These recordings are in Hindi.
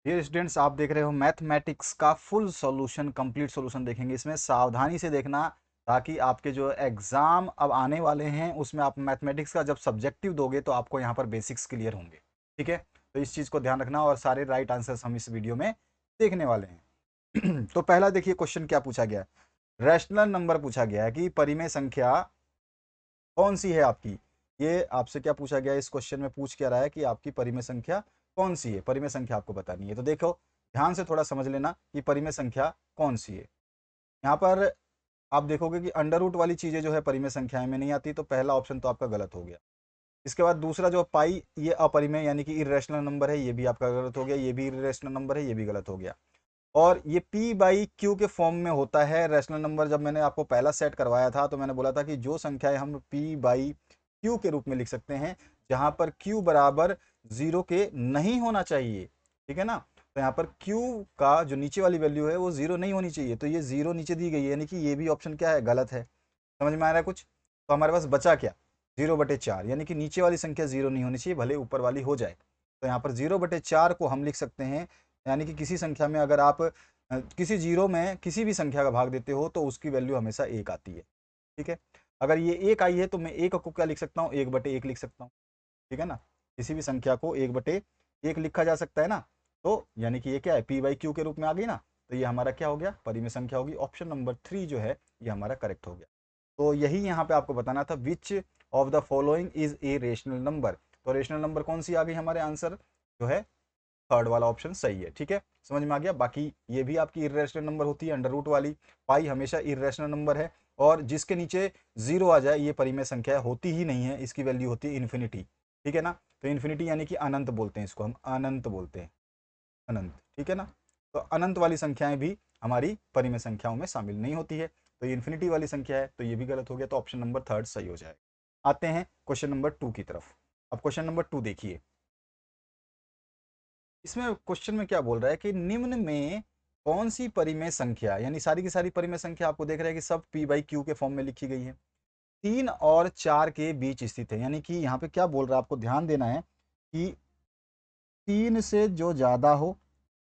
डियर स्टूडेंट्स, आप देख रहे हो मैथमेटिक्स का फुल सॉल्यूशन, कंप्लीट सॉल्यूशन देखेंगे। इसमें सावधानी से देखना, ताकि आपके जो एग्जाम अब आने वाले हैं उसमें आप मैथमेटिक्स का जब सब्जेक्टिव दोगे तो आपको यहाँ पर बेसिक्स क्लियर होंगे। ठीक है, तो इस चीज़ को ध्यान रखना और सारे राइट आंसर्स हम इस वीडियो में देखने वाले हैं। तो पहला देखिए क्वेश्चन क्या पूछा गया है। रैशनल नंबर पूछा गया है कि परिमेय संख्या कौन सी है आपकी। ये आपसे क्या पूछा गया है, इस क्वेश्चन में पूछ क्या रहा है कि आपकी परिमेय संख्या कौन सी है। परिमेय संख्या आपको बतानी है, तो देखो ध्यान से थोड़ा समझ लेना कि परिमेय संख्या कौन सी है। यहाँ पर आप देखोगे कि अंडर रूट वाली चीजें जो है परिमेय संख्याएं में नहीं आती, तो पहला ऑप्शन तो आपका गलत हो गया। इसके बाद दूसरा जो पाई, ये अपरिमेय यानी कि इरेशनल नंबर है, ये भी आपका गलत हो गया। ये भी इरेशनल नंबर है, ये भी गलत हो गया। और ये पी बाई क्यू के फॉर्म में होता है रैशनल नंबर। जब मैंने आपको पहला सेट करवाया था तो मैंने बोला था कि जो संख्याएं हम पी बाई क्यू के रूप में लिख सकते हैं, जहां पर क्यू बराबर जीरो के नहीं होना चाहिए। ठीक है ना, तो यहाँ पर क्यू का जो नीचे वाली वैल्यू है वो जीरो नहीं होनी चाहिए, तो ये जीरो नीचे दी गई है, यानी कि ये भी ऑप्शन क्या है, गलत है। समझ में आ रहा है कुछ? तो हमारे पास बचा क्या, 0/4, यानी कि नीचे वाली संख्या जीरो नहीं होनी चाहिए, भले ऊपर वाली हो जाए। तो यहाँ पर 0/4 को हम लिख सकते हैं, यानी कि किसी संख्या में अगर आप किसी जीरो में किसी भी संख्या का भाग देते हो तो उसकी वैल्यू हमेशा एक आती है। ठीक है, अगर ये एक आई है तो मैं एक को क्या लिख सकता हूँ, 1/1 लिख सकता हूँ। ठीक है ना, किसी भी संख्या को 1/1 लिखा जा सकता है ना। तो यानी कि ये क्या है, पी बाई क्यू के रूप में आ गई ना, तो ये हमारा क्या हो गया, परिमेय संख्या होगी। ऑप्शन नंबर 3 जो है ये हमारा करेक्ट हो गया। तो यही यहाँ पे आपको बताना था, which of the following is a rational number. तो रेशनल नंबर कौन सी आ गई, हमारे आंसर जो है थर्ड वाला ऑप्शन सही है। ठीक है, समझ में आ गया। बाकी ये भी आपकी इरेशनल नंबर होती है, अंडर रूट वाली। पाई हमेशा इरेशनल नंबर है, और जिसके नीचे जीरो आ जाए ये परिमेय संख्या होती ही नहीं है, इसकी वैल्यू होती है इन्फिनिटी। ठीक है ना, तो इन्फिनिटी यानी कि अनंत बोलते हैं इसको, हम अनंत बोलते हैं, अनंत। ठीक है ना, तो अनंत वाली संख्याएं भी हमारी परिमेय संख्याओं में शामिल नहीं होती है। तो ये इन्फिनिटी वाली संख्या है, तो ये भी गलत हो गया, तो ऑप्शन नंबर थर्ड सही हो जाएगा। आते हैं क्वेश्चन नंबर 2 की तरफ। अब क्वेश्चन नंबर 2 देखिए, इसमें क्वेश्चन में क्या बोल रहा है कि निम्न में कौन सी परिमेय संख्या, यानी सारी की सारी परिमेय संख्या आपको देख रहे हैं कि सब पी बाई क्यू के फॉर्म में लिखी गई है, 3 और 4 के बीच स्थित है। यानी कि यहाँ पे क्या बोल रहा है, आपको ध्यान देना है कि 3 से जो ज्यादा हो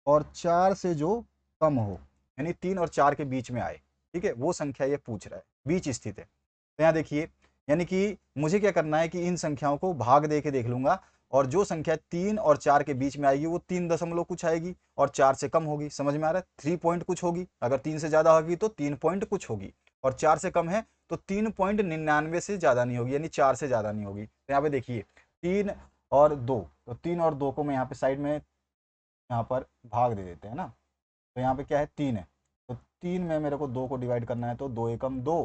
और 4 से जो कम हो, यानी 3 और 4 के बीच में आए। ठीक है, वो संख्या ये पूछ रहा है, बीच स्थित है। तो यहाँ देखिए, यानी कि मुझे क्या करना है कि इन संख्याओं को भाग दे के देख लूंगा, और जो संख्या 3 और 4 के बीच में आएगी वो 3 दशमलव कुछ आएगी, और 4 से कम होगी। समझ में आ रहा है, 3 पॉइंट कुछ होगी। अगर 3 से ज्यादा होगी तो 3 पॉइंट कुछ होगी, और 4 से कम है तो 3.99 से ज्यादा नहीं होगी, यानी 4 से ज्यादा नहीं होगी। तो यहाँ पे देखिए 3 और 2, तो 3 और 2 को मैं यहाँ पे साइड में यहाँ पर भाग दे देते हैं ना। तो यहाँ पे क्या है, 3 है, तो 3 में मेरे को 2 को डिवाइड करना है, तो 2 एकम 2,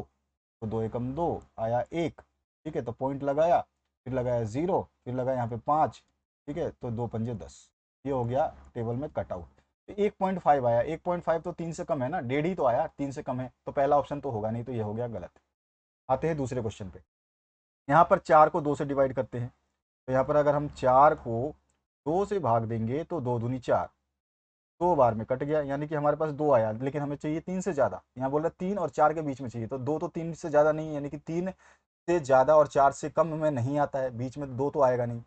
तो 2 एकम 2 आया 1। ठीक है, तो पॉइंट लगाया, फिर लगाया 0, फिर लगाया यहाँ पे 5। ठीक है, तो 2 पंजे 10, ये हो गया टेबल में कट आउट। तो 1.5 आया, 1.5 तो 3 से कम है ना, 1.5 ही तो आया, 3 से कम है, तो पहला ऑप्शन तो होगा नहीं, तो ये हो गया गलत। आते हैं दूसरे क्वेश्चन पे। यहाँ पर 4 को 2 से डिवाइड करते हैं, तो यहाँ पर अगर हम 4 को 2 से भाग देंगे तो 2 दूनी 4, 2 बार में कट गया, यानी कि हमारे पास 2 आया, लेकिन हमें चाहिए 3 से ज्यादा। यहाँ बोल रहा है 3 और 4 के बीच में चाहिए, तो 2 तो 3 से ज्यादा नहीं है, यानी कि 3 से ज्यादा और 4 से कम में नहीं आता है, बीच में 2 तो आएगा नहीं।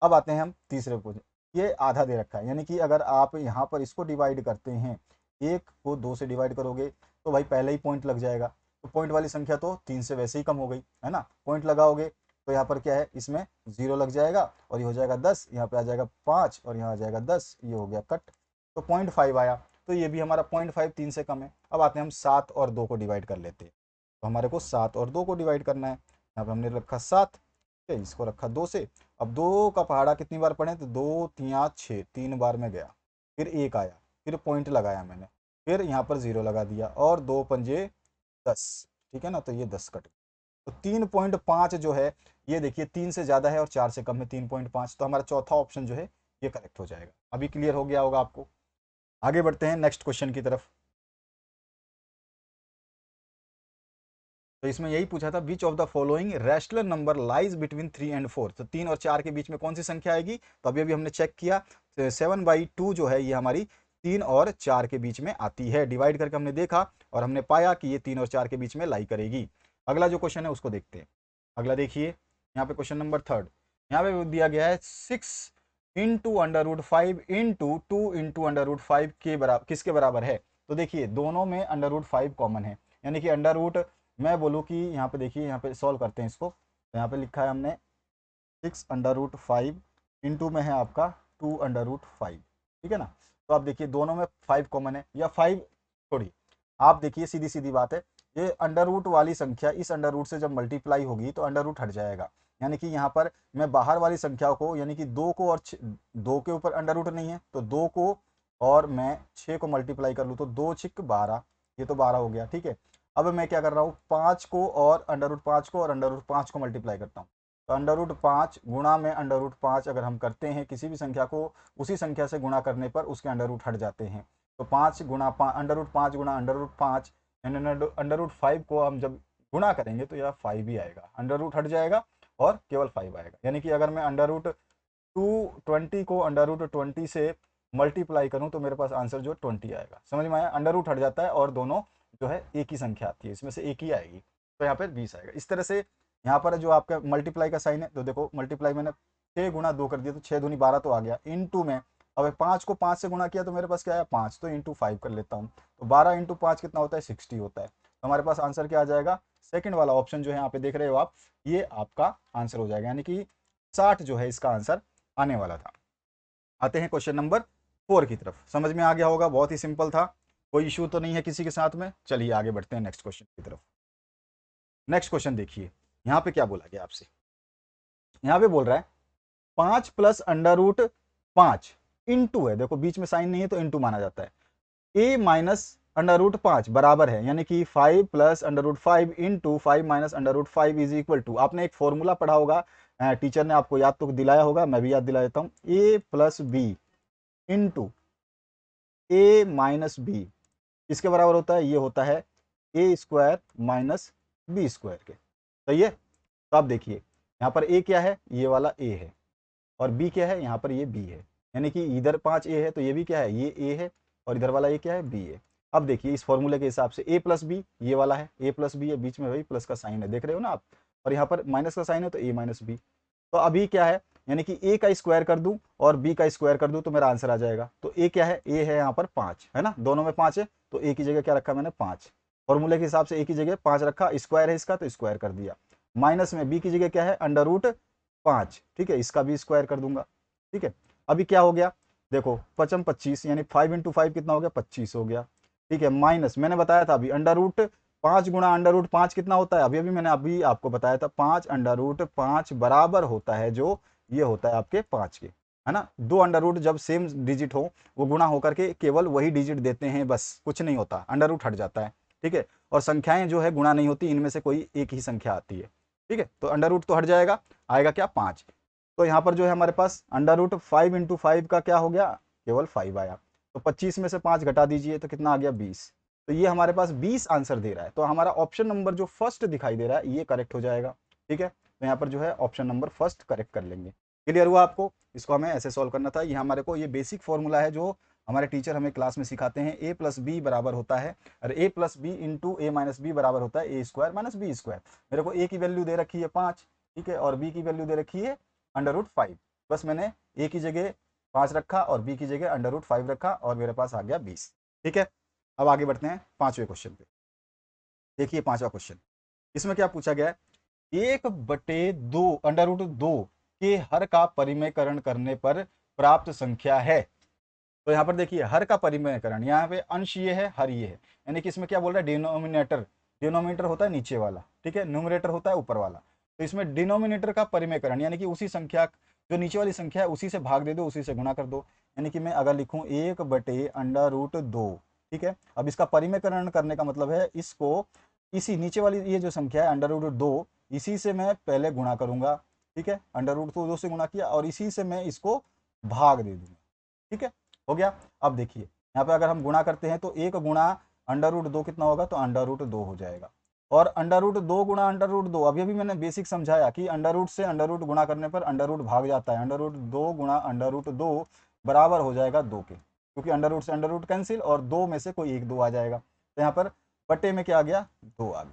अब आते हैं हम तीसरे को। ये आधा दे रखा है, यानी कि अगर आप यहाँ पर इसको डिवाइड करते हैं, 1 को 2 से डिवाइड करोगे तो भाई पहले ही पॉइंट लग जाएगा। तो पॉइंट वाली संख्या तो 3 से वैसे ही कम हो गई है ना, पॉइंट लगाओगे तो यहाँ पर क्या है, इसमें 0 लग जाएगा, और ये हो जाएगा 10, यहाँ पे आ जाएगा 5, और यहाँ आ जाएगा 10, ये हो गया कट। तो 0.5 आया, तो ये भी हमारा 0.5 3 से कम है। अब आते हैं हम 7 और 2 को डिवाइड कर लेते हैं, तो हमारे को 7 और 2 को डिवाइड करना है। यहाँ पे हमने रखा 7, ठीक है, इसको रखा 2 से। अब 2 का पहाड़ा कितनी बार पढ़े, तो 2 3 6, 3 बार में गया, फिर 1 आया, फिर पॉइंट लगाया मैंने, फिर यहाँ पर 0 लगा दिया, और 2 पंजे 10। ठीक है ना, तो ये 10 कट। तो 3.5 जो है, ये देखिए 3 से ज्यादा है और 4 से कम है 3.5, तो हमारा चौथा ऑप्शन जो है ये करेक्ट हो जाएगा। अभी क्लियर हो गया होगा आपको। आगे बढ़ते हैं नेक्स्ट क्वेश्चन की तरफ। तो इसमें यही पूछा था, which of the following rational number lies between 3 और 4। तो 3 और 4 के बीच में कौन सी संख्या आएगी, तो अभी अभी हमने चेक किया, 7/2 जो है ये हमारी 3 और 4 के बीच में आती है। डिवाइड करके हमने देखा और हमने पाया कि ये 3 और 4 के बीच में लाई करेगी। अगला जो क्वेश्चन है उसको देखते हैं। अगला देखिए, यहाँ पे क्वेश्चन नंबर 3, यहाँ पे दिया गया है 6 into under root 5 into 2 into under root 5 के बराबर किसके बराबर है? तो देखिए दोनों में अंडर रूट 5 कॉमन है, यानी कि अंडर रूट, मैं बोलूँ कि यहाँ पे देखिए, यहाँ पे सॉल्व करते हैं इसको, तो यहाँ पे लिखा है हमने 6 अंडर रूट 5 इंटू में है आपका 2 अंडर रूट 5, ठीक है ना। तो आप देखिए दोनों में 5 कॉमन है, या 5 थोड़ी, आप देखिए सीधी सीधी बात है, ये अंडर रूट वाली संख्या इस अंडर रूट से जब मल्टीप्लाई होगी तो अंडर रूट हट जाएगा, यानी कि यहाँ पर मैं बाहर वाली संख्या को, यानी कि 2 को और 2 के ऊपर अंडर रूट नहीं है तो 2 को और मैं 6 को मल्टीप्लाई कर लूँ तो 2 6 12, ये तो 12 हो गया, ठीक है। अब मैं क्या कर रहा हूँ, 5 को और अंडर रूट 5 को और अंडर रूट 5 को मल्टीप्लाई करता हूँ, तो अंडर रूट 5 गुणा में अंडर रूट 5 अगर हम करते हैं किसी भी संख्या को उसी संख्या से गुणा करने पर उसके अंडर रूट हट जाते हैं, तो 5 गुणा अंडर रूट 5 गुणा अंडर रूट 5 अंडर रूट 5 को हम जब गुणा करेंगे तो यह 5 ही आएगा, अंडर रूट हट जाएगा और केवल 5 आएगा, यानी कि अगर मैं अंडर रूट 220 को अंडर रूट 20 से मल्टीप्लाई करूं तो मेरे पास आंसर जो 20 आएगा। समझ में आया, अंडर रूट हट जाता है और दोनों जो है एक ही संख्या आती है, इसमें से एक ही आएगी, तो यहाँ पर 20 आएगा। इस तरह से यहाँ पर जो आपका मल्टीप्लाई का साइन है, तो देखो मल्टीप्लाई मैंने 6 गुना 2 कर दिया तो 6 दूनी 12 तो आ गया, इंटू में अब 5 को 5 से गुणा किया तो मेरे पास क्या है 5, तो इंटू 5 कर लेता हूँ, तो 12 इंटू 5 कितना होता है 60 होता है, तो हमारे पास आंसर क्या आ जाएगा, सेकंड वाला ऑप्शन जो है यहाँ पे देख रहे हो आप, ये आपका आंसर हो जाएगा, यानी कि 60 जो है इसका आंसर आने वाला था। आते हैं क्वेश्चन नंबर 4 की तरफ, समझ में आ गया होगा, बहुत ही सिंपल था, कोई इशू तो नहीं है किसी के साथ में। चलिए आगे बढ़ते हैं नेक्स्ट क्वेश्चन की तरफ। नेक्स्ट क्वेश्चन देखिए, यहाँ पे क्या बोला गया आपसे, यहाँ पे बोल रहा है 5 प्लस अंडर रूट 5 इंटू है, देखो बीच में साइन नहीं है तो इंटू माना जाता है, ए माइनस अंडर रूट 5 बराबर है, यानी कि 5 plus under root 5 into 5 minus under root 5 is equal to, आपने एक फॉर्मूला पढ़ा होगा, टीचर ने आपको याद तो दिलाया होगा, मैं भी याद दिला देता हूँ, ए प्लस बी इंटू ए माइनस बी किसके बराबर होता है, ये होता है ए स्क्वायर माइनस बी स्क्वायर के, सही है। तो आप देखिए यहाँ पर ए क्या है, ये वाला ए है, और बी क्या है, यहाँ पर ये बी है, यानी कि इधर 5 ए है तो ये भी क्या है, ये ए है, और इधर वाला ये क्या है, बी है। अब देखिए इस फॉर्मूले के हिसाब से ए प्लस बी ये वाला है, ए प्लस बी है, बीच में वही प्लस का साइन है, देख रहे हो ना आप, और यहाँ पर माइनस का साइन है तो ए माइनस बी, तो अभी क्या है, यानी कि ए का स्क्वायर कर दूं और बी का स्क्वायर कर दूं तो मेरा आंसर आ जाएगा। तो ए क्या है, ए है यहाँ पर 5 है ना, दोनों में 5 है, तो ए की जगह क्या रखा मैंने 5, फॉर्मूले के हिसाब से ए की जगह 5 रखा, स्क्वायर है इसका तो स्क्वायर कर दिया, माइनस में बी की जगह क्या है अंडर रूट 5, ठीक है, इसका भी स्क्वायर कर दूंगा, ठीक है। अभी क्या हो गया, देखो 5 25, यानी 5 इंटू 5 कितना हो गया 25 हो गया, ठीक है, माइनस मैंने बताया था अभी अंडर रूट 5 गुणा अंडर रूट 5 कितना होता है, अभी अभी मैंने अभी आपको बताया था 5 अंडर रूट 5 बराबर होता है जो ये होता है आपके 5 के, है ना। दो अंडर रूट जब सेम डिजिट हो वो गुणा होकर के केवल वही डिजिट देते हैं, बस कुछ नहीं होता, अंडर रूट हट जाता है, ठीक है। और संख्याएं जो है गुणा नहीं होती, इनमें से कोई एक ही संख्या आती है, ठीक है, तो अंडर रूट तो हट जाएगा, आएगा क्या 5, तो यहाँ पर जो है हमारे पास अंडर रूट 5 इंटू 5 का क्या हो गया, केवल 5 आया, तो 25 में से 5 घटा दीजिए तो कितना आ गया 20, तो ये हमारे पास 20 आंसर दे रहा है, तो हमारा ऑप्शन नंबर जो फर्स्ट दिखाई दे रहा है ये करेक्ट हो जाएगा, ठीक है। तो यहाँ पर जो है ऑप्शन नंबर फर्स्ट करेक्ट कर लेंगे। क्लियर हुआ आपको, इसको हमें ऐसे सॉल्व करना था, ये हमारे को ये बेसिक फॉर्मूला है जो हमारे टीचर हमें क्लास में सिखाते हैं, ए प्लस बी बराबर होता है, और ए प्लस बी इंटू ए माइनस बी बराबर होता है ए स्क्वायर माइनस बी स्क्वायर। मेरे को ए की वैल्यू दे रखी है 5, ठीक है, और बी की वैल्यू दे रखी है अंडर रूट 5, बस मैंने ए की जगह 5 रखा और बी की जगह अंडर रूट 5 रखा और मेरे पास आ गया 20, ठीक है। अब आगे बढ़ते हैं पांचवें क्वेश्चन पे। देखिए पांचवा क्वेश्चन, इसमें क्या पूछा गया है, 1/2 अंडर रूट 2 के हर का परिमेयकरण करने पर प्राप्त संख्या है। तो यहाँ पर देखिए हर का परिमेयकरण, यहाँ पे अंश ये है हर ये है, यानी कि इसमें क्या बोल रहा है, डिनोमिनेटर, डिनोमिनेटर होता है नीचे वाला, ठीक है, न्यूमरेटर होता है ऊपर वाला, तो इसमें डिनोमिनेटर का परिमेयकरण यानी कि उसी संख्या जो नीचे वाली संख्या है उसी से भाग दे दो, उसी से गुणा कर दो, यानी कि मैं अगर लिखूं 1/√2, ठीक है, अब इसका परिमेयकरण करने का मतलब है इसको इसी नीचे वाली ये जो संख्या है अंडर रूट 2, इसी से मैं पहले गुणा करूंगा, ठीक है, अंडर रूट 2 से गुणा किया और इसी से मैं इसको भाग दे दूंगा, ठीक है, हो गया। अब देखिए यहाँ पे अगर हम गुणा करते हैं तो 1 गुणा अंडर रूट 2 कितना होगा, तो अंडर रूट 2 हो जाएगा, और अंडर रूट 2 गुणा अंडर रूट 2, अभी अभी मैंने बेसिक समझाया कि अंडर रूट से अंडर रूट गुणा करने पर अंडर रूट भाग जाता है, अंडर रूट 2 गुणा अंडर रूट 2 बराबर हो जाएगा 2 के, क्योंकि अंडर रूट से अंडर रूट कैंसिल और 2 में से कोई एक 2 आ जाएगा, तो यहाँ पर बटे में क्या आ गया 2 आ गया।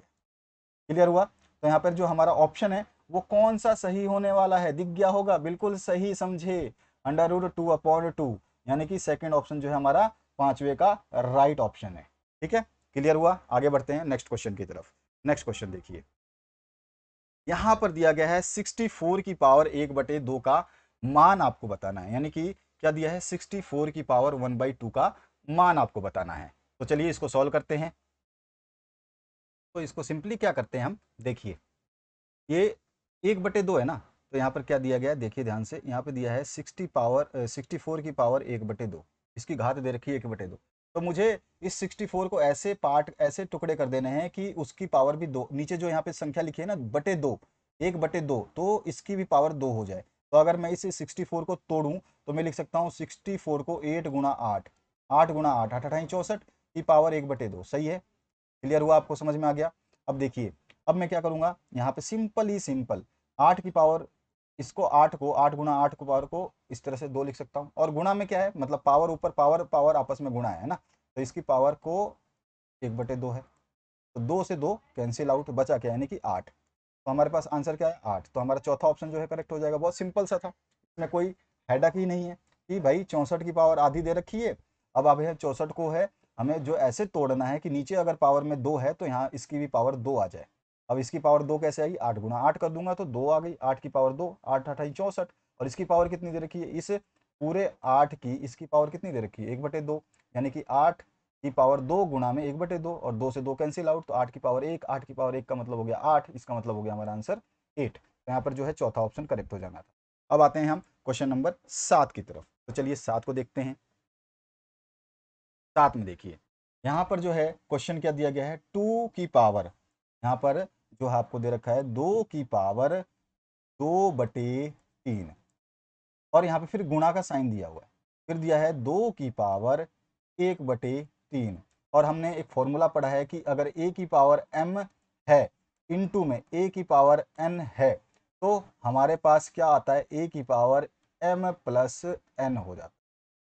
क्लियर हुआ, तो यहाँ पर जो हमारा ऑप्शन है वो कौन सा सही होने वाला है, दिख गया होगा, बिल्कुल सही समझे, √2/2, यानी कि सेकंड ऑप्शन जो है हमारा पांचवे का राइट ऑप्शन है। ठीक है, क्लियर हुआ? आगे बढ़ते हैं नेक्स्ट क्वेश्चन की तरफ। नेक्स्ट क्वेश्चन देखिए, यहां पर दिया गया है 64 की पावर 1/2 का मान आपको बताना है, यानी कि क्या दिया है, 64 की पावर 1/2 का मान आपको बताना है। तो चलिए इसको सॉल्व करते हैं। तो इसको सिंपली क्या करते हैं हम, देखिए ये 1/2 है ना, तो यहाँ पर क्या दिया गया है, देखिए ध्यान से, यहाँ पे दिया है 64 की पावर 1/2, इसकी घात दे रखी है 1/2। तो मुझे इस 64 को ऐसे पार्ट, ऐसे टुकड़े कर देने हैं कि उसकी पावर भी दो, नीचे जो यहाँ पे संख्या लिखी है ना, /2, 1/2, तो इसकी भी पावर 2 हो जाए। तो अगर मैं इस 64 को तोड़ूं तो मैं लिख सकता हूँ 64 को 8 गुणा 8, 8 गुणा 8, 8 8 64 की पावर 1/2। सही है, क्लियर हुआ? आपको समझ में आ गया? अब देखिए, अब मैं क्या करूंगा, यहाँ पे सिंपल ही सिंपल 8 की पावर, इसको 8 को 8 गुणा 8 को पावर को इस तरह से 2 लिख सकता हूँ, और गुणा में क्या है, मतलब पावर ऊपर पावर, पावर आपस में गुणा है ना, तो इसकी पावर को 1/2 है। तो 2 से 2 कैंसिल आउट, बचा क्या, यानी कि 8। तो हमारे पास आंसर क्या है, 8। तो हमारा चौथा ऑप्शन जो है करेक्ट हो जाएगा। बहुत सिंपल सा था, इसमें कोई हेडक ही नहीं है कि भाई 64 की पावर आधी दे रखी है, अब हमें 64 को है, हमें जो ऐसे तोड़ना है कि नीचे अगर पावर में 2 है तो यहाँ इसकी भी पावर 2 आ जाए। अब इसकी पावर 2 कैसे आई, 8 गुणा 8 कर दूंगा तो 2 आ गई, 8 की पावर 2, 8 8 64, और इसकी पावर कितनी दे रखी है, इस पूरे 8 की इसकी पावर कितनी दे रखी है, 1/2, यानी कि 8 की पावर 2 गुणा में 1/2, और 2 से 2 कैंसिल आउट, तो 8 की पावर 1, 8 की पावर 1 का मतलब हो गया 8, इसका मतलब हो गया हमारा आंसर 8। तो यहाँ पर जो है चौथा ऑप्शन करेक्ट हो जाना था। अब आते हैं हम क्वेश्चन नंबर 7 की तरफ। तो चलिए 7 को देखते हैं। 7 में देखिए, यहाँ पर जो है क्वेश्चन क्या दिया गया है, 2 की पावर, यहाँ पर जो आपको दे रखा है 2 की पावर 2/3, और यहाँ पे फिर गुणा का साइन दिया हुआ है, फिर दिया है 2 की पावर 1/3, और हमने एक फॉर्मूला पढ़ा है कि अगर a की पावर m है, इनटू में a की पावर n है, तो हमारे पास क्या आता है, a की पावर m प्लस n हो जाता है।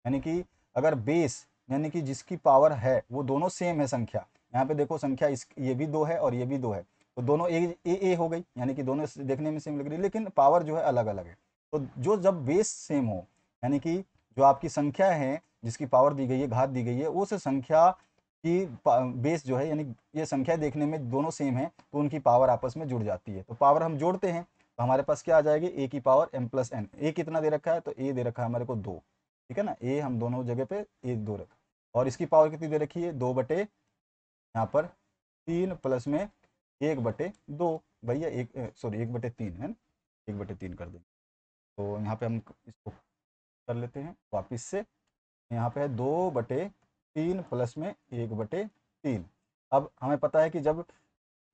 यानी कि अगर बेस, यानी कि जिसकी पावर है वो दोनों सेम है संख्या, यहाँ पे देखो संख्या इस, ये भी 2 है और ये भी 2 है, तो दोनों ए हो गई, यानी कि दोनों देखने में सेम लग रही है, लेकिन पावर जो है अलग अलग है। तो जो जब बेस सेम हो, यानी कि जो आपकी संख्या है जिसकी पावर दी गई है, घात दी गई है, उस संख्या की बेस जो है, यानी ये संख्या देखने में दोनों सेम है, तो उनकी पावर आपस में जुड़ जाती है। तो पावर हम जोड़ते हैं तो हमारे पास क्या आ जाएगी, ए की पावर m प्लस एन। ए कितना दे रखा है, तो ए दे रखा है हमारे को 2, ठीक है ना, ए हम दोनों जगह पे ए 2 रखा, और इसकी पावर कितनी दे रखी है, 2/, यहाँ पर 3 प्लस में 1/2, भैया एक सॉरी 1/3 है ना, 1/3 कर दें। तो यहाँ पे हम इसको कर लेते हैं वापिस से, यहाँ पे है 2/3 प्लस में 1/3। अब हमें पता है कि जब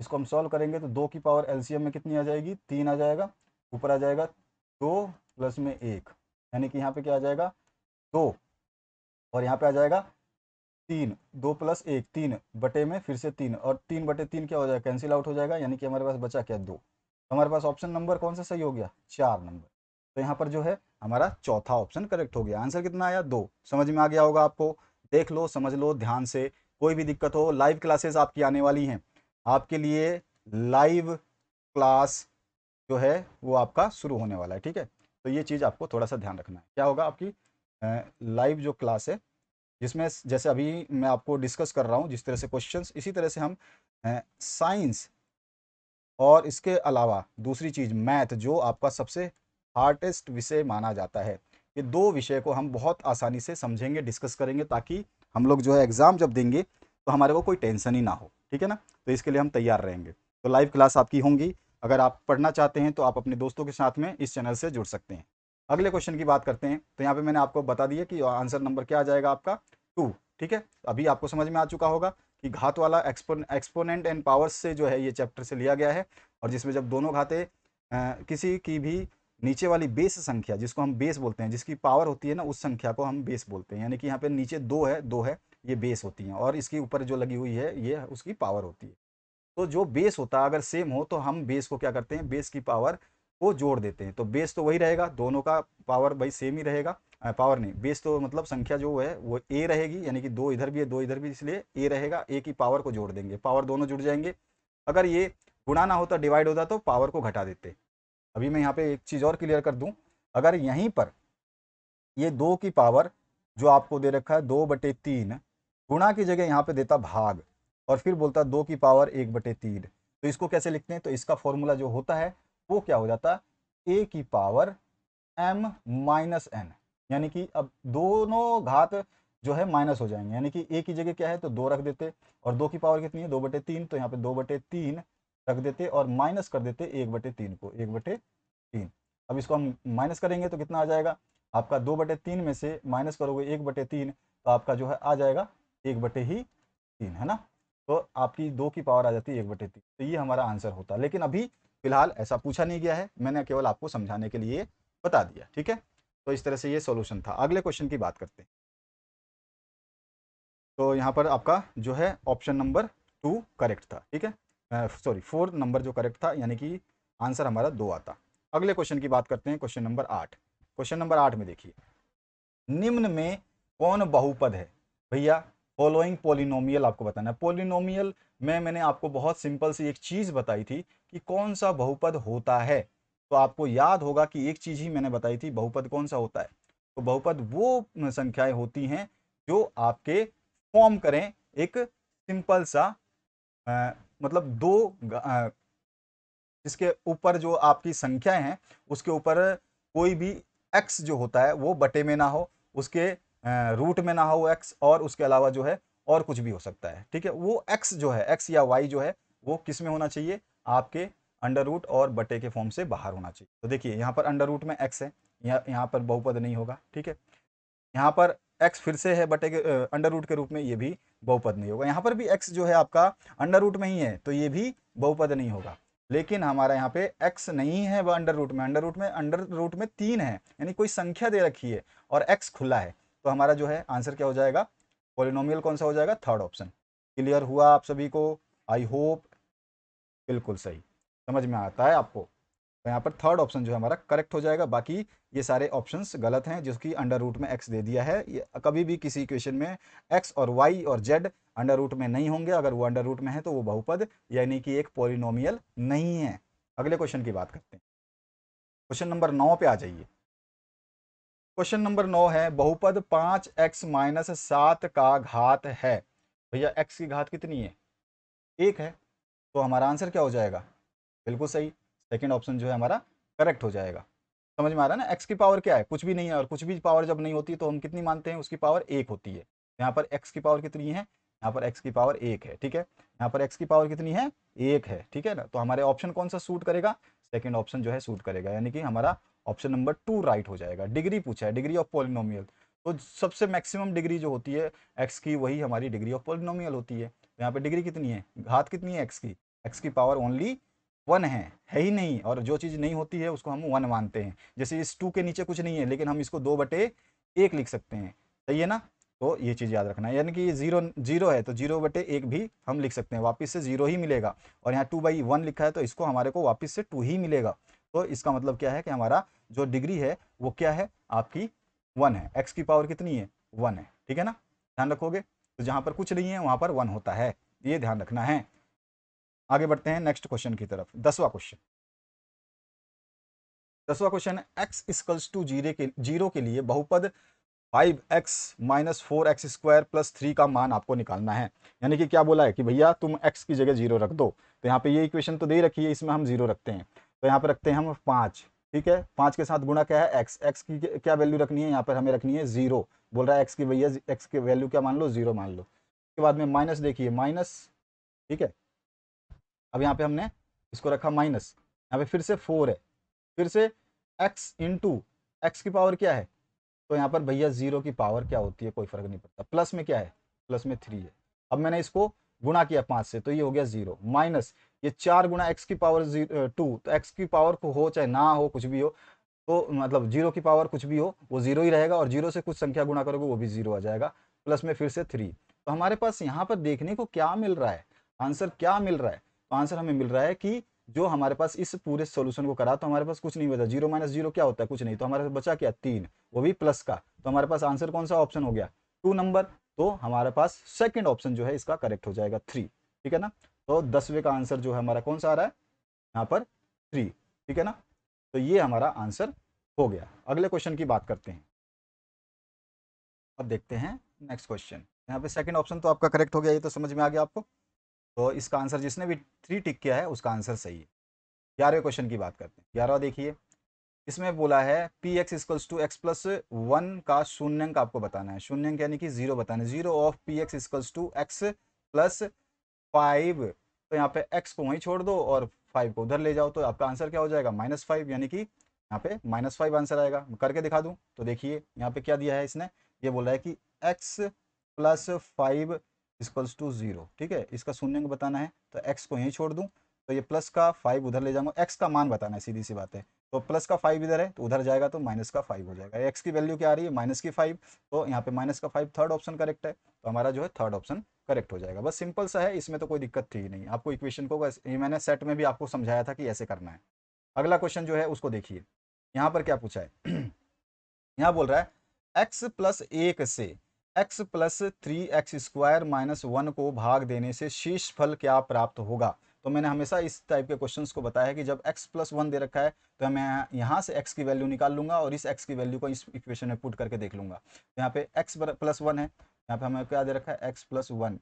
इसको हम सॉल्व करेंगे तो 2 की पावर एलसीएम में कितनी आ जाएगी, 3 आ जाएगा, ऊपर आ जाएगा 2 प्लस में 1, यानी कि यहाँ पे क्या आ जाएगा 2, और यहाँ पे आ जाएगा 3, 2 प्लस 1, 3 बटे में फिर से 3, और 3/3 क्या हो जाएगा, कैंसिल आउट हो जाएगा, यानी कि हमारे पास बचा क्या, 2। तो हमारे पास ऑप्शन नंबर कौन सा सही हो गया, 4 नंबर। तो यहाँ पर जो है हमारा चौथा ऑप्शन करेक्ट हो गया। आंसर कितना आया, 2। समझ में आ गया होगा आपको, देख लो समझ लो ध्यान से, कोई भी दिक्कत हो, लाइव क्लासेस आपकी आने वाली हैं, आपके लिए लाइव क्लास जो है वो आपका शुरू होने वाला है, ठीक है। तो ये चीज़ आपको थोड़ा सा ध्यान रखना है, क्या होगा आपकी लाइव जो क्लास है, जिसमें जैसे अभी मैं आपको डिस्कस कर रहा हूँ जिस तरह से क्वेश्चंस, इसी तरह से हम साइंस और इसके अलावा दूसरी चीज़ मैथ, जो आपका सबसे हार्डेस्ट विषय माना जाता है, ये दो विषय को हम बहुत आसानी से समझेंगे, डिस्कस करेंगे, ताकि हम लोग जो है एग्ज़ाम जब देंगे तो हमारे को कोई टेंशन ही ना हो, ठीक है ना। तो इसके लिए हम तैयार रहेंगे। तो लाइव क्लास आपकी होंगी, अगर आप पढ़ना चाहते हैं तो आप अपने दोस्तों के साथ में इस चैनल से जुड़ सकते हैं। अगले क्वेश्चन की बात करते हैं। तो यहाँ पे मैंने आपको बता दिया कि आंसर नंबर क्या आ जाएगा आपका, 2, ठीक है। अभी आपको समझ में आ चुका होगा कि घात वाला एक्सपोनेंट एंड पावर्स से जो है ये चैप्टर से लिया गया है, और जिसमें जब दोनों घातें किसी की भी नीचे वाली बेस संख्या, जिसको हम बेस बोलते हैं, जिसकी पावर होती है ना, उस संख्या को हम बेस बोलते हैं। यानी कि यहाँ पे नीचे 2 है, ये बेस होती हैं, और इसके ऊपर जो लगी हुई है ये उसकी पावर होती है। तो जो बेस होता है अगर सेम हो तो हम बेस को क्या करते हैं, बेस की पावर को जोड़ देते हैं। तो बेस तो वही रहेगा, दोनों का पावर भाई सेम ही रहेगा, पावर नहीं, बेस तो मतलब संख्या जो है वो ए रहेगी, यानी कि 2 इधर भी है 2 इधर भी, इसलिए ए रहेगा, ए की पावर को जोड़ देंगे, पावर दोनों जुड़ जाएंगे। अगर ये गुणा ना होता, डिवाइड होता, तो पावर को घटा देते। अभी मैं यहाँ पे एक चीज़ और क्लियर कर दूं, अगर यहीं पर ये 2 की पावर जो आपको दे रखा है 2/3, गुणा की जगह यहाँ पे देता भाग, और फिर बोलता 2 की पावर 1/3। तो इसको कैसे लिखते हैं? तो इसका फॉर्मूला जो होता है वो क्या हो जाता है, a की पावर m माइनस n, यानी कि अब दोनों घात जो है माइनस हो जाएंगे, यानी कि a की जगह क्या है तो 2 रख देते, और 2 की पावर कितनी है 2/3, तो यहाँ पे 2/3 रख देते और माइनस कर देते 1/3 को, 1/3। अब इसको हम माइनस करेंगे तो कितना आ जाएगा आपका, 2/3 में से माइनस करोगे 1/3 तो आपका जो है आ जाएगा 1/3, है ना। तो आपकी 2 की पावर आ जाती है 1/3। तो ये हमारा आंसर होता है, लेकिन अभी फिलहाल ऐसा पूछा नहीं गया है, मैंने केवल आपको समझाने के लिए बता दिया, ठीक है। तो इस तरह से ये सॉल्यूशन था। अगले क्वेश्चन की बात करते हैं। तो यहाँ पर आपका जो है ऑप्शन नंबर 2 करेक्ट था, ठीक है, सॉरी 4 नंबर जो करेक्ट था, यानी कि आंसर हमारा 2 आता। अगले क्वेश्चन की बात करते हैं, क्वेश्चन नंबर 8। क्वेश्चन नंबर 8 में देखिए, निम्न में कौन बहुपद है? भैया फॉलोइंग पॉलिनोमियल आपको बताना है। पॉलिनोमियल में मैंने आपको बहुत सिंपल सी एक चीज बताई थी कि कौन सा बहुपद होता है। तो आपको याद होगा कि एक चीज ही मैंने बताई थी, बहुपद कौन सा होता है। तो बहुपद वो संख्याएं होती हैं जो आपके फॉर्म करें एक सिंपल सा मतलब दो जिसके ऊपर जो आपकी संख्याएं हैं उसके ऊपर कोई भी x जो होता है वो बटे में ना हो, उसके रूट में ना हो x, और उसके अलावा जो है और कुछ भी हो सकता है, ठीक है। वो x जो है, x या y जो है वो किस में होना चाहिए, आपके अंडर रूट और बटे के फॉर्म से बाहर होना चाहिए। तो देखिए यहाँ पर अंडर रूट में x है, यहाँ पर बहुपद नहीं होगा, ठीक है। यहाँ पर x फिर से है बटे के अंडर रूट के रूप में, ये भी बहुपद नहीं होगा। यहाँ पर भी x जो है आपका अंडर रूट में ही है, तो ये भी बहुपद नहीं होगा। लेकिन हमारा यहाँ पे x नहीं है वह अंडर रूट में, अंडर रूट में 3 है, यानी कोई संख्या दे रखी है और x खुला है। तो हमारा जो है आंसर क्या हो जाएगा, पॉलिनोमियल कौन सा हो जाएगा, थर्ड ऑप्शन। क्लियर हुआ आप सभी को? आई होप बिल्कुल सही समझ में आता है आपको। तो यहाँ पर थर्ड ऑप्शन जो है हमारा करेक्ट हो जाएगा। बाकी ये सारे ऑप्शंस गलत हैं, जिसकी अंडर रूट में एक्स दे दिया है। ये कभी भी किसी इक्वेशन में एक्स और वाई और जेड अंडर रूट में नहीं होंगे। अगर वो अंडर रूट में है तो वो बहुपद यानी कि एक पॉलिनोमियल नहीं है। अगले क्वेश्चन की बात करते हैं, क्वेश्चन नंबर 9 पे आ जाइए। क्वेश्चन नंबर 9 है, बहुपद 5x-7 का घात है। भैया x की घात कितनी है, 1 है। तो हमारा आंसर क्या हो जाएगा, बिल्कुल सही, सेकेंड ऑप्शन जो है हमारा करेक्ट हो जाएगा। समझ में आ रहा है ना, एक्स की पावर क्या है, कुछ भी नहीं है, और कुछ भी पावर जब नहीं होती तो हम कितनी मानते हैं, उसकी पावर 1 होती है। यहाँ पर एक्स की पावर कितनी है, यहाँ पर एक्स की पावर 1 है, ठीक है। यहाँ पर एक्स की पावर कितनी है, 1 है, ठीक है ना। तो हमारे ऑप्शन कौन सा सूट करेगा, सेकेंड ऑप्शन जो है सूट करेगा, यानी कि हमारा ऑप्शन नंबर 2 राइट हो जाएगा। डिग्री पूछा है, डिग्री ऑफ पॉलिनोमियल, तो सबसे मैक्सिमम डिग्री जो होती है एक्स की, वही हमारी डिग्री ऑफ पॉलिनोमियल होती है। तो यहाँ पर डिग्री कितनी है, घात कितनी है एक्स की पावर ओनली 1 है ही नहीं, और जो चीज़ नहीं होती है उसको हम 1 मानते हैं। जैसे इस 2 के नीचे कुछ नहीं है, लेकिन हम इसको 2/1 लिख सकते हैं, सही है ना। तो ये चीज़ याद रखना है, यानी कि ये जीरो जीरो है तो 0/1 भी हम लिख सकते हैं, वापस से 0 ही मिलेगा। और यहाँ 2/1 लिखा है तो इसको हमारे को वापस से 2 ही मिलेगा। तो इसका मतलब क्या है कि हमारा जो डिग्री है वो क्या है, आपकी 1 है। एक्स की पावर कितनी है, 1 है, ठीक है ना। ध्यान रखोगे, तो जहाँ पर कुछ नहीं है वहाँ पर 1 होता है, ये ध्यान रखना है। आगे बढ़ते हैं नेक्स्ट क्वेश्चन की तरफ। 10वां क्वेश्चन, 10वां क्वेश्चन है, x इक्वल्स टू जीरो के लिए बहुपद 5x-4x² + 3 का मान आपको निकालना है। यानी कि क्या बोला है कि भैया तुम x की जगह 0 रख दो। तो यहाँ पे ये इक्वेशन तो दे रखी है, इसमें हम 0 रखते हैं। तो यहाँ पे रखते हैं हम 5, ठीक है। 5 के साथ गुणा क्या है, x की क्या वैल्यू रखनी है, यहाँ पर हमें रखनी है 0। बोल रहा है x की, भैया x की वैल्यू क्या मान लो, 0 मान लो। उसके बाद में माइनस, देखिए माइनस, ठीक है। अब यहाँ पे हमने इसको रखा माइनस, यहाँ पे फिर से 4 है, फिर से x इंटू एक्स की पावर क्या है, तो यहाँ पर भैया 0 की पावर क्या होती है, कोई फर्क नहीं पड़ता। प्लस में क्या है, प्लस में 3 है। अब मैंने इसको गुणा किया 5 से, तो ये हो गया 0 माइनस ये 4 गुणा एक्स की पावर 2, तो एक्स की पावर को हो चाहे ना हो, कुछ भी हो, तो मतलब 0 की पावर कुछ भी हो वो 0 ही रहेगा, और 0 से कुछ संख्या गुणा करोगे वो भी 0 आ जाएगा। प्लस में फिर से 3। तो हमारे पास यहाँ पर देखने को क्या मिल रहा है, आंसर क्या मिल रहा है, तो आंसर हमें मिल रहा है कि जो हमारे पास इस पूरे सॉल्यूशन को करा तो हमारे पास कुछ नहीं बचा, 0 - 0 क्या होता है, कुछ नहीं। तो हमारे पास बचा क्या, 3, वो भी प्लस का। तो हमारे पास आंसर कौन सा ऑप्शन हो गया, 2 नंबर। तो हमारे पास सेकंड ऑप्शन जो है इसका करेक्ट हो जाएगा, 3, ठीक है ना। तो 10वें का आंसर जो है हमारा कौन सा आ रहा है, यहाँ पर 3, ठीक है ना। तो ये हमारा आंसर हो गया। अगले क्वेश्चन की बात करते हैं। अब देखते हैं नेक्स्ट क्वेश्चन। यहाँ पे सेकंड ऑप्शन तो आपका करेक्ट हो गया, ये तो समझ में आ गया आपको। तो इसका आंसर जिसने भी 3 टिक किया है उसका आंसर सही है। 11वें क्वेश्चन की बात करते हैं। 11वां देखिए, इसमें बोला है P X equals to X plus one का शून्यंक आपको बताना है। शून्यंक यानी कि जीरो बताना है। Zero of P X equals to X plus 5। तो यहाँ पे x को वहीं छोड़ दो और 5 को उधर ले जाओ, तो आपका आंसर क्या हो जाएगा -5, यानी कि यहाँ पे -5 आंसर आएगा। मैं करके दिखा दूं तो देखिए यहाँ पे क्या दिया है इसने, ये बोला है कि x प्लस 5 इक्वल्स टू 0। ठीक है, इसका शून्यंक बताना है तो x को यहीं छोड़ दूं, तो ये प्लस का 5 उधर ले जाऊंगा। x का मान बताना है, सीधी सी बात है। तो प्लस का 5 इधर है तो उधर जाएगा तो माइनस का 5 हो जाएगा। x की वैल्यू क्या आ रही है, -5। तो यहाँ पे -5 थर्ड ऑप्शन करेक्ट है। तो हमारा जो है थर्ड ऑप्शन करेक्ट हो जाएगा। बस सिंपल सा है, इसमें तो कोई दिक्कत थी ही नहीं। आपको इक्वेशन को बस ये मैंने सेट में भी आपको समझाया था कि ऐसे करना है। अगला क्वेश्चन जो है उसको देखिए, यहाँ पर क्या पूछा है। यहाँ बोल रहा है x प्लस 1 से x प्लस 3x² माइनस 1 को भाग देने से शेष फल क्या प्राप्त होगा। तो मैंने हमेशा इस टाइप के क्वेश्चंस को बताया कि जब x प्लस 1 दे रखा है तो मैं यहाँ से x की वैल्यू निकाल लूंगा और इस x की वैल्यू को इस इक्वेशन में पुट करके देख लूंगा। तो यहाँ पे x प्लस 1 है, यहाँ पे हमें क्या दे रखा है x प्लस 1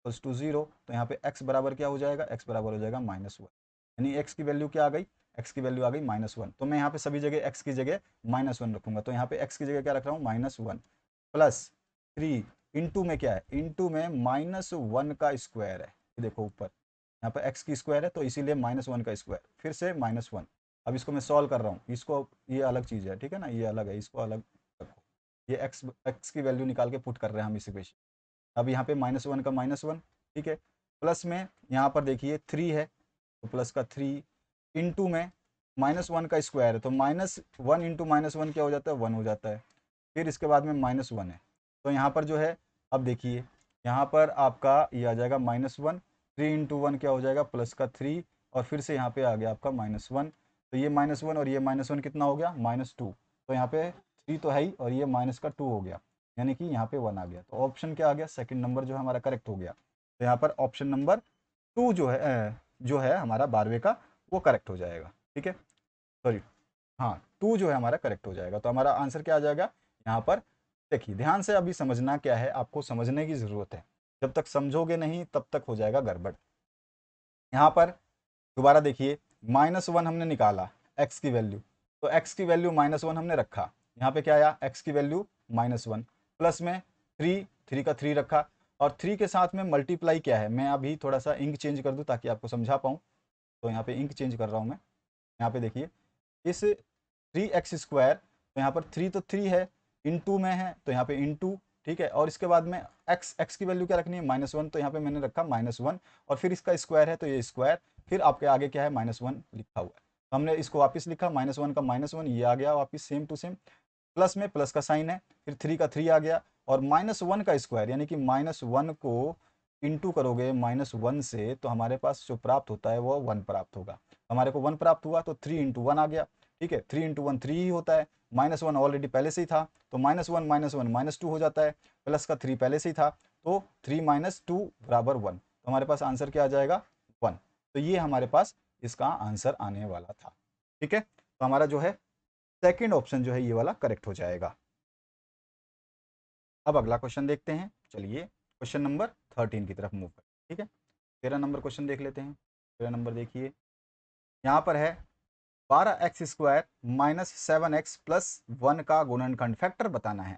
प्लस टू 0। तो यहाँ पे x बराबर क्या हो जाएगा, x बराबर हो जाएगा -1। यानी x की वैल्यू क्या आ गई, x की वैल्यू आ गई -1। तो मैं यहाँ पे सभी जगह x की जगह -1 रखूंगा। तो यहाँ पे x की जगह क्या रख रहा हूँ, -1 प्लस 3 इंटू में क्या है, इंटू में -1 का स्क्वायर है। ये देखो ऊपर यहाँ पे x की स्क्वायर है तो इसीलिए -1 का स्क्वायर, फिर से -1। अब इसको मैं सॉल्व कर रहा हूँ, इसको ये अलग चीज़ है, ठीक है ना, ये अलग है, इसको अलग रखो। ये x की वैल्यू निकाल के पुट कर रहे हैं हम इस इक्वेशन। अब यहाँ पे -1 का -1, ठीक है। प्लस में यहाँ पर देखिए 3 है तो प्लस का 3 इंटू में -1 का स्क्वायर है तो -1 इंटू -1 क्या हो जाता है, 1 हो जाता है। फिर इसके बाद में -1 है तो यहाँ पर जो है, अब देखिए यहाँ पर आपका ये आ जाएगा -1, 3 इंटू 1 क्या हो जाएगा, प्लस का 3, और फिर से यहाँ पे आ गया आपका -1। तो ये -1 और ये -1 कितना हो गया, -2। तो यहाँ पे 3 तो है ही और ये माइनस का 2 हो गया, यानी कि यहाँ पे 1 आ गया। तो ऑप्शन क्या आ गया, सेकंड नंबर जो है हमारा करेक्ट हो गया। तो यहाँ पर ऑप्शन नंबर 2 जो है हमारा 12वें का, वो करेक्ट हो जाएगा। ठीक है, सॉरी, हाँ 2 जो है हमारा करेक्ट हो जाएगा। तो हमारा आंसर क्या आ जाएगा यहाँ पर। देखिए ध्यान से अभी समझना क्या है, आपको समझने की ज़रूरत है। जब तक समझोगे नहीं तब तक हो जाएगा गड़बड़। यहाँ पर दोबारा देखिए, -1 हमने निकाला x की वैल्यू, तो x की वैल्यू -1 हमने रखा। यहाँ पे क्या आया, x की वैल्यू -1 प्लस में 3 का 3 रखा, और 3 के साथ में मल्टीप्लाई क्या है, मैं अभी थोड़ा सा इंक चेंज कर दूँ ताकि आपको समझा पाऊँ। तो यहाँ पे इंक चेंज कर रहा हूँ मैं। यहाँ पे देखिए इस 3x², तो यहाँ पर 3 तो 3 है, इंटू में है तो यहाँ पे इंटू, ठीक है। और इसके बाद में x की वैल्यू क्या रखनी है, -1, तो यहाँ पे मैंने रखा -1, और फिर इसका स्क्वायर है तो ये स्क्वायर, फिर आपके आगे क्या है, -1 लिखा हुआ है। तो हमने इसको वापस लिखा, -1 का -1 ये आ गया वापस सेम टू सेम, प्लस में प्लस का साइन है, फिर 3 का 3 आ गया, और -1 का स्क्वायर यानी कि -1 को इंटू करोगे -1 से तो हमारे पास जो प्राप्त होता है वो 1 प्राप्त होगा। हमारे को 1 प्राप्त हुआ तो 3 इंटू 1 आ गया। ठीक है, 3 इंटू 1 3 ही होता है, -1 ऑलरेडी पहले से ही था तो -1 -1 -2 हो जाता है, प्लस का 3 पहले से ही था तो 3 - 2 बराबर 1। तो हमारे पास आंसर क्या आ जाएगा, 1। तो ये हमारे पास इसका आंसर आने वाला था। ठीक है, तो हमारा जो है सेकेंड ऑप्शन जो है ये वाला करेक्ट हो जाएगा। अब अगला क्वेश्चन देखते हैं, चलिए क्वेश्चन नंबर 13 की तरफ मूव करें। ठीक है, 13 नंबर क्वेश्चन देख लेते हैं। 13 नंबर देखिए, यहाँ पर है 12x² माइनस 7x प्लस 1 का गुणनखंड फैक्टर बताना है।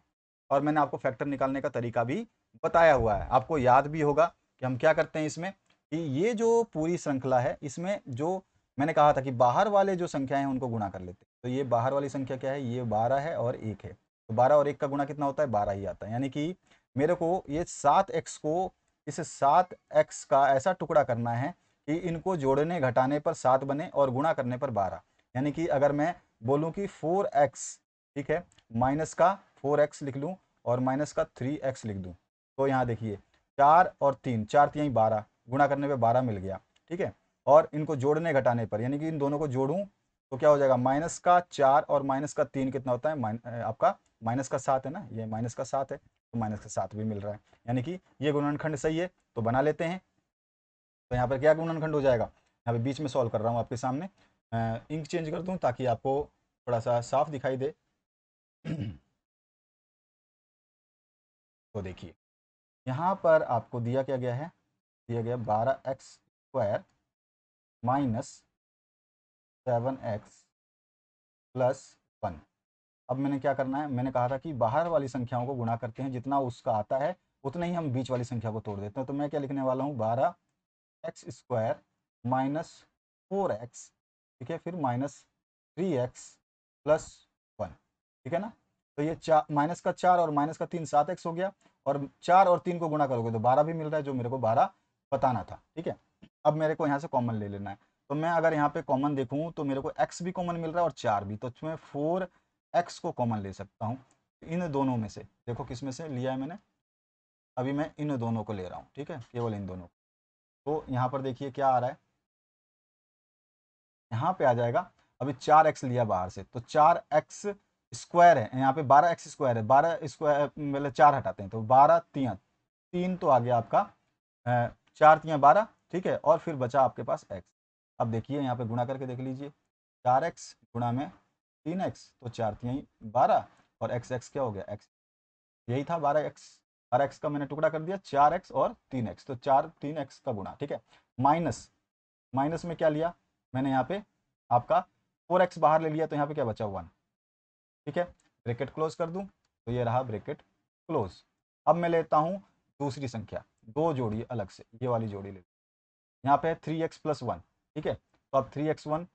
और मैंने आपको फैक्टर निकालने का तरीका भी बताया हुआ है, आपको याद भी होगा कि हम क्या करते हैं इसमें, कि ये जो पूरी श्रृंखला है इसमें जो मैंने कहा था कि बाहर वाले जो संख्या हैं उनको गुणा कर लेते हैं। तो ये बाहर वाली संख्या क्या है, ये 12 है और 1 है, तो 12 और 1 का गुणा कितना होता है, 12 ही आता है। यानी कि मेरे को ये 7x को इस 7x का ऐसा टुकड़ा करना है कि इनको जोड़ने घटाने पर 7 बने और गुणा करने पर 12। यानी कि अगर मैं बोलूं कि 4x, ठीक है, माइनस का 4x लिख लूं और माइनस का 3x लिख दूं, तो यहाँ देखिए 4 और 3, 4 3 12, गुणा करने पे 12 मिल गया। ठीक है, और इनको जोड़ने घटाने पर यानी कि इन दोनों को जोड़ूं तो क्या हो जाएगा, माइनस का 4 और माइनस का 3 कितना होता है, आपका माइनस का 7 है ना, ये माइनस का 7 है तो माइनस का 7 भी मिल रहा है। यानी कि ये गुणनखंड सही है, तो बना लेते हैं। तो यहाँ पर क्या गुणनखंड हो जाएगा, यहाँ पे बीच में सॉल्व कर रहा हूँ आपके सामने। इंक चेंज कर दूँ ताकि आपको थोड़ा सा साफ दिखाई दे। तो देखिए यहाँ पर आपको दिया क्या गया है, दिया गया 12x² माइनस 7x प्लस 1। अब मैंने क्या करना है, मैंने कहा था कि बाहर वाली संख्याओं को गुणा करते हैं, जितना उसका आता है उतना ही हम बीच वाली संख्या को तोड़ देते हैं। तो मैं क्या लिखने वाला हूँ, 12x² माइनस 4x, ठीक है, फिर माइनस 3x प्लस 1, ठीक है ना। तो ये माइनस का 4 और माइनस का 3 7x हो गया, और 4 और 3 को गुणा करोगे तो 12 भी मिल रहा है, जो मेरे को 12 बताना था, ठीक है। अब मेरे को यहाँ से कॉमन ले लेना है, तो मैं अगर यहाँ पे कॉमन देखूँ तो मेरे को x भी कॉमन मिल रहा है और 4 भी, तो मैं 4x को कॉमन ले सकता हूँ इन दोनों में से। देखो किस में से लिया है मैंने, अभी मैं इन दोनों को ले रहा हूँ, ठीक है, केवल इन दोनों। तो यहाँ पर देखिए क्या आ रहा है, यहाँ पे आ जाएगा, अभी 4x लिया बाहर से तो 4x² है, यहाँ पे 12x² है, 12 मतलब 4 हटाते हैं तो 12 3 तो आ गया आपका 4 3 12, ठीक है, और फिर बचा आपके पास x। अब देखिए यहाँ पे गुणा करके देख लीजिए, 4x गुणा में 3x तो 4 3 12, और x क्या हो गया, x यही था 12x, 12x का मैंने टुकड़ा कर दिया, 4x और 3x, तो 4 3x का गुणा, ठीक है। माइनस, माइनस में क्या लिया मैंने, यहाँ पे आपका 4x बाहर ले लिया, तो यहाँ पे क्या बचा 1, ठीक है। ब्रैकेट क्लोज कर दूं तो ये रहा ब्रैकेट क्लोज। अब मैं लेता हूँ दूसरी संख्या, दो जोड़ी अलग से, ये वाली जोड़ी ले, यहाँ पे है 3x प्लस 1, ठीक है। तो अब 3x1,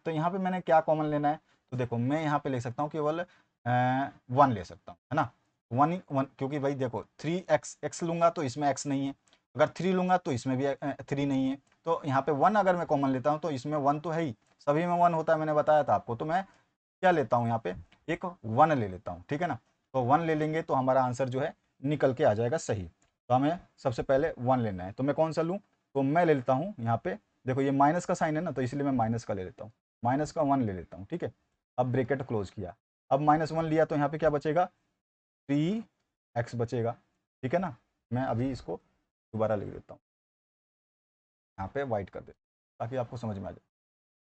तो यहाँ पे मैंने क्या कॉमन लेना है, तो देखो मैं यहाँ पे ले सकता हूँ केवल 1 ले सकता हूँ, है ना, 1 क्योंकि भाई देखो 3x लूंगा तो इसमें x नहीं है, अगर 3 लूंगा तो इसमें भी 3 नहीं है, तो यहाँ पे 1 अगर मैं कॉमन लेता हूँ तो इसमें 1 तो है ही, सभी में 1 होता है, मैंने बताया था आपको। तो मैं क्या लेता हूँ, यहाँ पे एक 1 ले लेता हूँ, ठीक है ना। तो 1 ले लेंगे तो हमारा आंसर जो है निकल के आ जाएगा सही। तो हमें सबसे पहले 1 लेना है, तो मैं कौन सा लूँ, तो मैं ले लेता हूँ यहाँ पे, देखो ये माइनस का साइन है ना, तो इसलिए मैं माइनस का ले लेता हूँ, माइनस का 1 ले लेता हूँ, ठीक है। अब ब्रेकेट क्लोज किया, अब -1 लिया तो यहाँ पे क्या बचेगा, 3x बचेगा, ठीक है ना। मैं अभी इसको दोबारा लिख देता हूँ, यहाँ पे वाइट कर देता हूँ ताकि आपको समझ में आ जाए।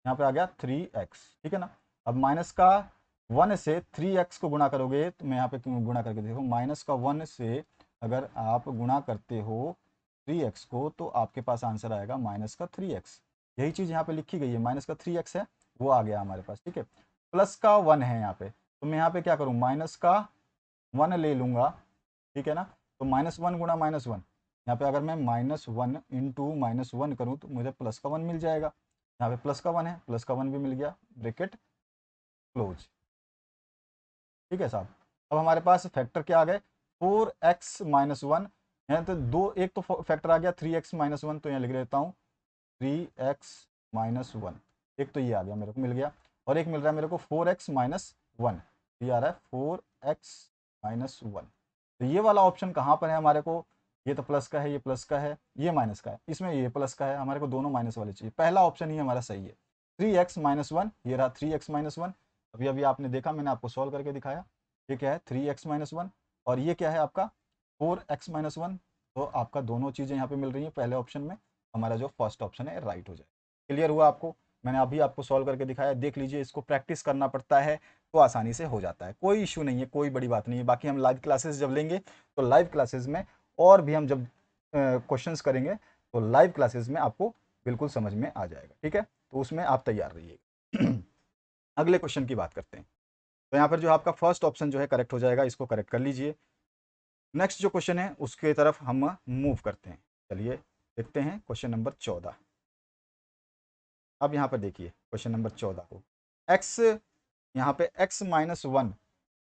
यहाँ पे आ गया 3x, ठीक है ना। अब माइनस का 1 से 3x को गुणा करोगे, तो मैं यहाँ पे गुणा करके देखो, माइनस का 1 से अगर आप गुणा करते हो 3x को तो आपके पास आंसर आएगा माइनस का 3x। यही चीज़ यहाँ पे लिखी गई है, माइनस का 3x है, वो आ गया हमारे पास, ठीक है। प्लस का 1 है यहाँ पे, तो मैं यहाँ पे क्या करूँ, माइनस का 1 ले लूँगा, ठीक है ना। तो -1 गुणा -1, यहाँ पे अगर मैं -1 इंटू -1 करूँ तो मुझे प्लस का 1 मिल जाएगा, यहाँ पे प्लस का 1 है, प्लस का 1 भी मिल गया, ब्रैकेट क्लोज, ठीक है साहब। अब हमारे पास फैक्टर क्या आ गए, 4x माइनस 1, यहाँ तो दो, एक तो फैक्टर आ गया 3x माइनस 1, तो यहाँ लिख देता हूँ 3x माइनस 1, एक तो ये आ गया, मेरे को मिल गया, और एक मिल रहा है मेरे को 4x माइनस 1, ये आ रहा है 4x माइनस 1। तो ये वाला ऑप्शन कहाँ पर है हमारे को, ये तो प्लस का है, ये प्लस का है, ये माइनस का है, इसमें ये प्लस का है, हमारे को दोनों माइनस वाले चाहिए, पहला ऑप्शन ही हमारा सही है, 3x माइनस 1, ये रहा 3x माइनस 1। अभी अभी आपने देखा, मैंने आपको सॉल्व करके दिखाया, ये क्या है 3x माइनस 1, और ये क्या है आपका 4x माइनस 1। तो आपका दोनों चीज़ें यहाँ पे मिल रही हैं पहले ऑप्शन में, हमारा जो फर्स्ट ऑप्शन है राइट हो जाए। क्लियर हुआ आपको, मैंने अभी आपको सॉल्व करके दिखाया, देख लीजिए, इसको प्रैक्टिस करना पड़ता है तो आसानी से हो जाता है, कोई इशू नहीं है, कोई बड़ी बात नहीं है। बाकी हम लाइव क्लासेस जब लेंगे तो लाइव क्लासेस में और भी हम जब क्वेश्चंस करेंगे तो लाइव क्लासेस में आपको बिल्कुल समझ में आ जाएगा, ठीक है। तो उसमें आप तैयार रहिएगा। अगले क्वेश्चन की बात करते हैं, तो यहाँ पर जो आपका फर्स्ट ऑप्शन जो है करेक्ट हो जाएगा, इसको करेक्ट कर लीजिए। नेक्स्ट जो क्वेश्चन है उसके तरफ हम मूव करते हैं, चलिए देखते हैं क्वेश्चन नंबर 14। अब यहाँ पर देखिए क्वेश्चन नंबर 14 को, x, यहाँ पे x माइनस 1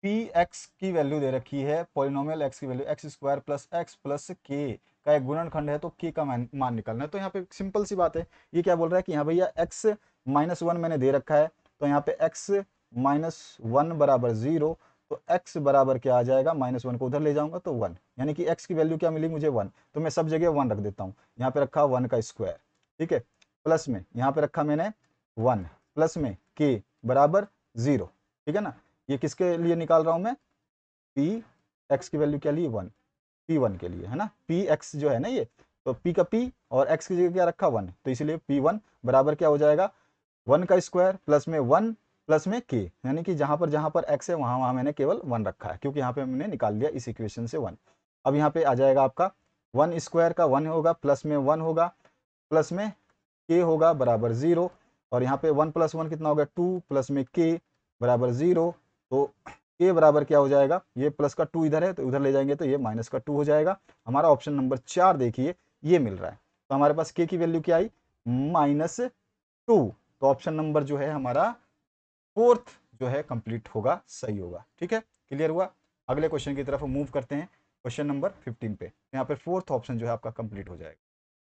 पी एक्स की वैल्यू दे रखी है, पॉलिनोमियल x की value x² plus x plus k का एक गुणनखंड है, तो k का मान निकालना है। तो यहाँ पे सिंपल सी बात है, ये क्या बोल रहा है कि हाँ भैया x माइनस 1 मैंने दे रखा है, तो यहाँ पे x माइनस 1 बराबर 0, तो x बराबर क्या आ जाएगा, -1 को उधर ले जाऊंगा तो 1, यानी कि x की वैल्यू क्या मिली मुझे 1, तो मैं सब जगह 1 रख देता हूँ, यहाँ पे रखा 1 का स्क्वायर, ठीक है, प्लस में यहाँ पे रखा मैंने 1, प्लस में k बराबर 0, ठीक है ना। ये किसके लिए निकाल रहा हूं मैं, पी एक्स की वैल्यू क्या ली 1, P1 के लिए, है ना, पी एक्स जो है ना ये, तो p का p और x की जगह क्या रखा 1, तो इसलिए P1 बराबर क्या हो जाएगा, 1 का स्क्वायर प्लस में 1 प्लस में k, यानी कि जहां पर x है वहां वहां मैंने केवल 1 रखा है, क्योंकि यहाँ पे हमने निकाल लिया इस इक्वेशन से 1। अब यहाँ पे आ जाएगा आपका 1 स्क्वायर का 1 होगा, प्लस में 1 होगा, प्लस में k होगा बराबर 0, और यहाँ पे 1 + 1 कितना होगा 2, प्लस में k बराबर 0। तो k बराबर क्या हो जाएगा, ये प्लस का 2 इधर है तो उधर ले जाएंगे तो ये माइनस का 2 हो जाएगा। हमारा ऑप्शन नंबर 4 देखिए ये मिल रहा है। तो हमारे पास k की वैल्यू क्या आई, -2। तो ऑप्शन नंबर जो है हमारा 4th जो है कंप्लीट होगा, सही होगा। ठीक है, क्लियर हुआ। अगले क्वेश्चन की तरफ मूव करते हैं, क्वेश्चन नंबर 15 पे। यहाँ पे 4th ऑप्शन जो है आपका कंप्लीट हो जाएगा।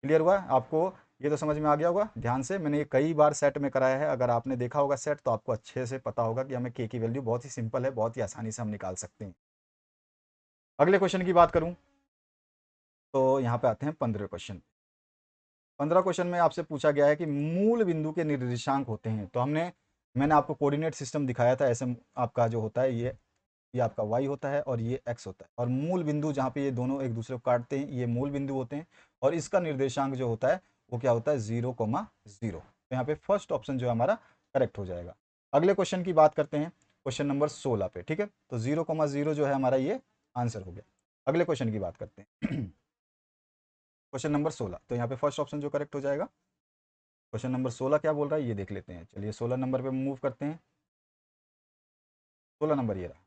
क्लियर हुआ आपको, ये तो समझ में आ गया होगा। ध्यान से, मैंने ये कई बार सेट में कराया है, अगर आपने देखा होगा सेट तो आपको अच्छे से पता होगा कि हमें के की वैल्यू बहुत ही सिंपल है, बहुत ही आसानी से हम निकाल सकते हैं। अगले क्वेश्चन की बात करूं तो यहाँ पे आते हैं 15 क्वेश्चन। 15 क्वेश्चन में आपसे पूछा गया है कि मूल बिंदु के निर्देशांक होते हैं। तो मैंने आपको कोऑर्डिनेट सिस्टम दिखाया था, ऐसे आपका जो होता है ये आपका y होता है और ये x होता है, और मूल बिंदु जहाँ पे ये दोनों एक दूसरे को काटते हैं ये मूल बिंदु होते हैं, और इसका निर्देशांक जो होता है वो क्या होता है 0,0। तो यहाँ पे फर्स्ट ऑप्शन जो है हमारा करेक्ट हो जाएगा। अगले क्वेश्चन की बात करते हैं, क्वेश्चन नंबर 16 पे। ठीक है, तो 0,0 जो है हमारा ये आंसर हो गया। अगले क्वेश्चन की बात करते हैं क्वेश्चन नंबर 16, तो यहाँ पे फर्स्ट ऑप्शन जो करेक्ट हो जाएगा। क्वेश्चन नंबर 16 क्या बोल रहा है ये देख लेते हैं। चलिए 16 नंबर पे मूव करते हैं। 16 नंबर ये रहा,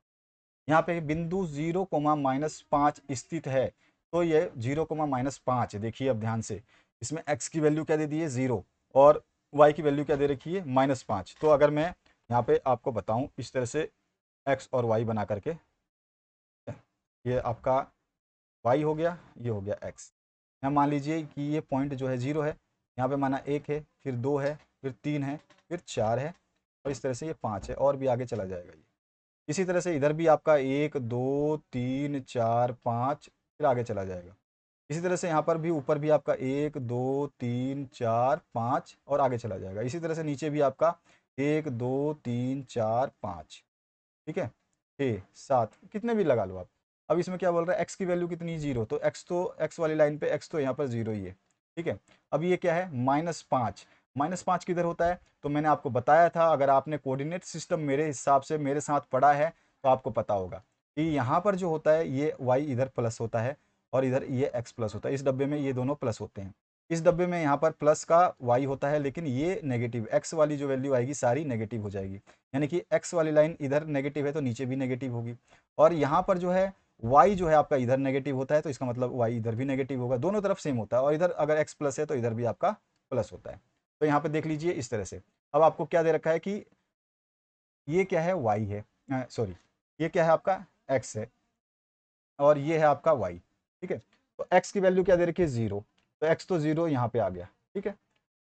यहाँ पे बिंदु 0,-5 स्थित है। तो ये 0,-5 देखिए अब ध्यान से, इसमें x की वैल्यू क्या दे दी है 0, और y की वैल्यू क्या दे रखी है -5। तो अगर मैं यहाँ पे आपको बताऊं इस तरह से x और y बना करके, ये आपका y हो गया, ये हो गया x। यहाँ मान लीजिए कि ये पॉइंट जो है 0 है, यहाँ पे माना 1 है, फिर 2 है, फिर 3 है, फिर 4 है, और इस तरह से ये 5 है, और भी आगे चला जाएगा ये। इसी तरह से इधर भी आपका 1 2 3 4 5 फिर आगे चला जाएगा। इसी तरह से यहाँ पर भी ऊपर भी आपका 1 2 3 4 5 और आगे चला जाएगा। इसी तरह से नीचे भी आपका 1 2 3 4 5, ठीक है, 6 7 कितने भी लगा लो आप। अब इसमें क्या बोल रहा है एक्स की वैल्यू कितनी 0, तो एक्स वाली लाइन पे एक्स तो यहाँ पर 0 ही है। ठीक है, अब ये क्या है -5। -5 किधर होता है, तो मैंने आपको बताया था, अगर आपने कोऑर्डिनेट सिस्टम मेरे हिसाब से मेरे साथ पढ़ा है तो आपको पता होगा कि यहाँ पर जो होता है ये y इधर प्लस होता है और इधर ये x प्लस होता है। इस डब्बे में ये दोनों प्लस होते हैं, इस डब्बे में यहाँ पर प्लस का y होता है, लेकिन ये नेगेटिव x वाली जो वैल्यू आएगी सारी नेगेटिव हो जाएगी। यानी कि x वाली लाइन इधर नेगेटिव है तो नीचे भी नेगेटिव होगी, और यहाँ पर जो है y जो है आपका इधर नेगेटिव होता है तो इसका मतलब y इधर भी नेगेटिव होगा, दोनों तरफ सेम होता है। और इधर अगर x प्लस है तो इधर भी आपका प्लस होता है। तो यहाँ पे देख लीजिए इस तरह से। अब आपको क्या दे रखा है कि ये क्या है y है, सॉरी ये क्या है आपका x है, और ये है आपका y। ठीक है, तो x की वैल्यू क्या दे रखी है 0, तो x तो 0 यहाँ पे आ गया। ठीक है,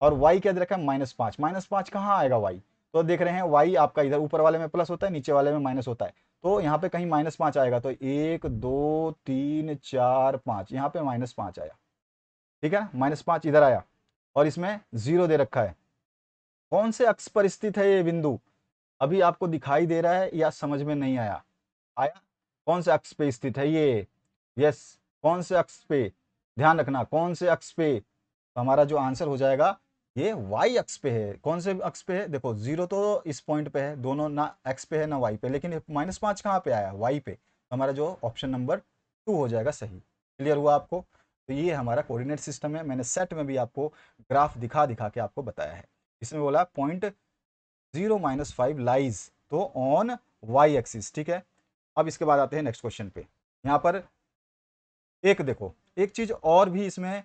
और y क्या दे रखा है -5। -5 कहाँ आएगा y, तो देख रहे हैं y आपका इधर ऊपर वाले में प्लस होता है, नीचे वाले में माइनस होता है, तो यहाँ पे कहीं -5 आएगा। तो 1 2 3 4 5 यहाँ पे -5 आया। ठीक है, -5 इधर आया, और इसमें 0 दे रखा है। कौन से अक्ष पर स्थित है ये बिंदु, अभी आपको दिखाई दे रहा है या समझ में नहीं आया? आया, कौन से अक्ष पे स्थित है ये, यस कौन से अक्ष पे, ध्यान रखना कौन से अक्ष पे। तो हमारा जो आंसर हो जाएगा ये y अक्ष पे है। कौन से अक्ष पे है, देखो 0 तो इस पॉइंट पे है, दोनों ना x पे है ना y पे, लेकिन -5 कहाँ पे आया y पे, तो हमारा जो ऑप्शन नंबर 2 हो जाएगा सही। क्लियर हुआ आपको, तो ये हमारा कोऑर्डिनेट सिस्टम है। मैंने सेट में भी आपको ग्राफ दिखा दिखा के आपको बताया है। इसमें बोला पॉइंट 0-5 लाइज तो ऑन y एक्सिस। ठीक है, अब इसके बाद आते हैं नेक्स्ट क्वेश्चन पे। यहाँ पर एक देखो, एक चीज और भी इसमें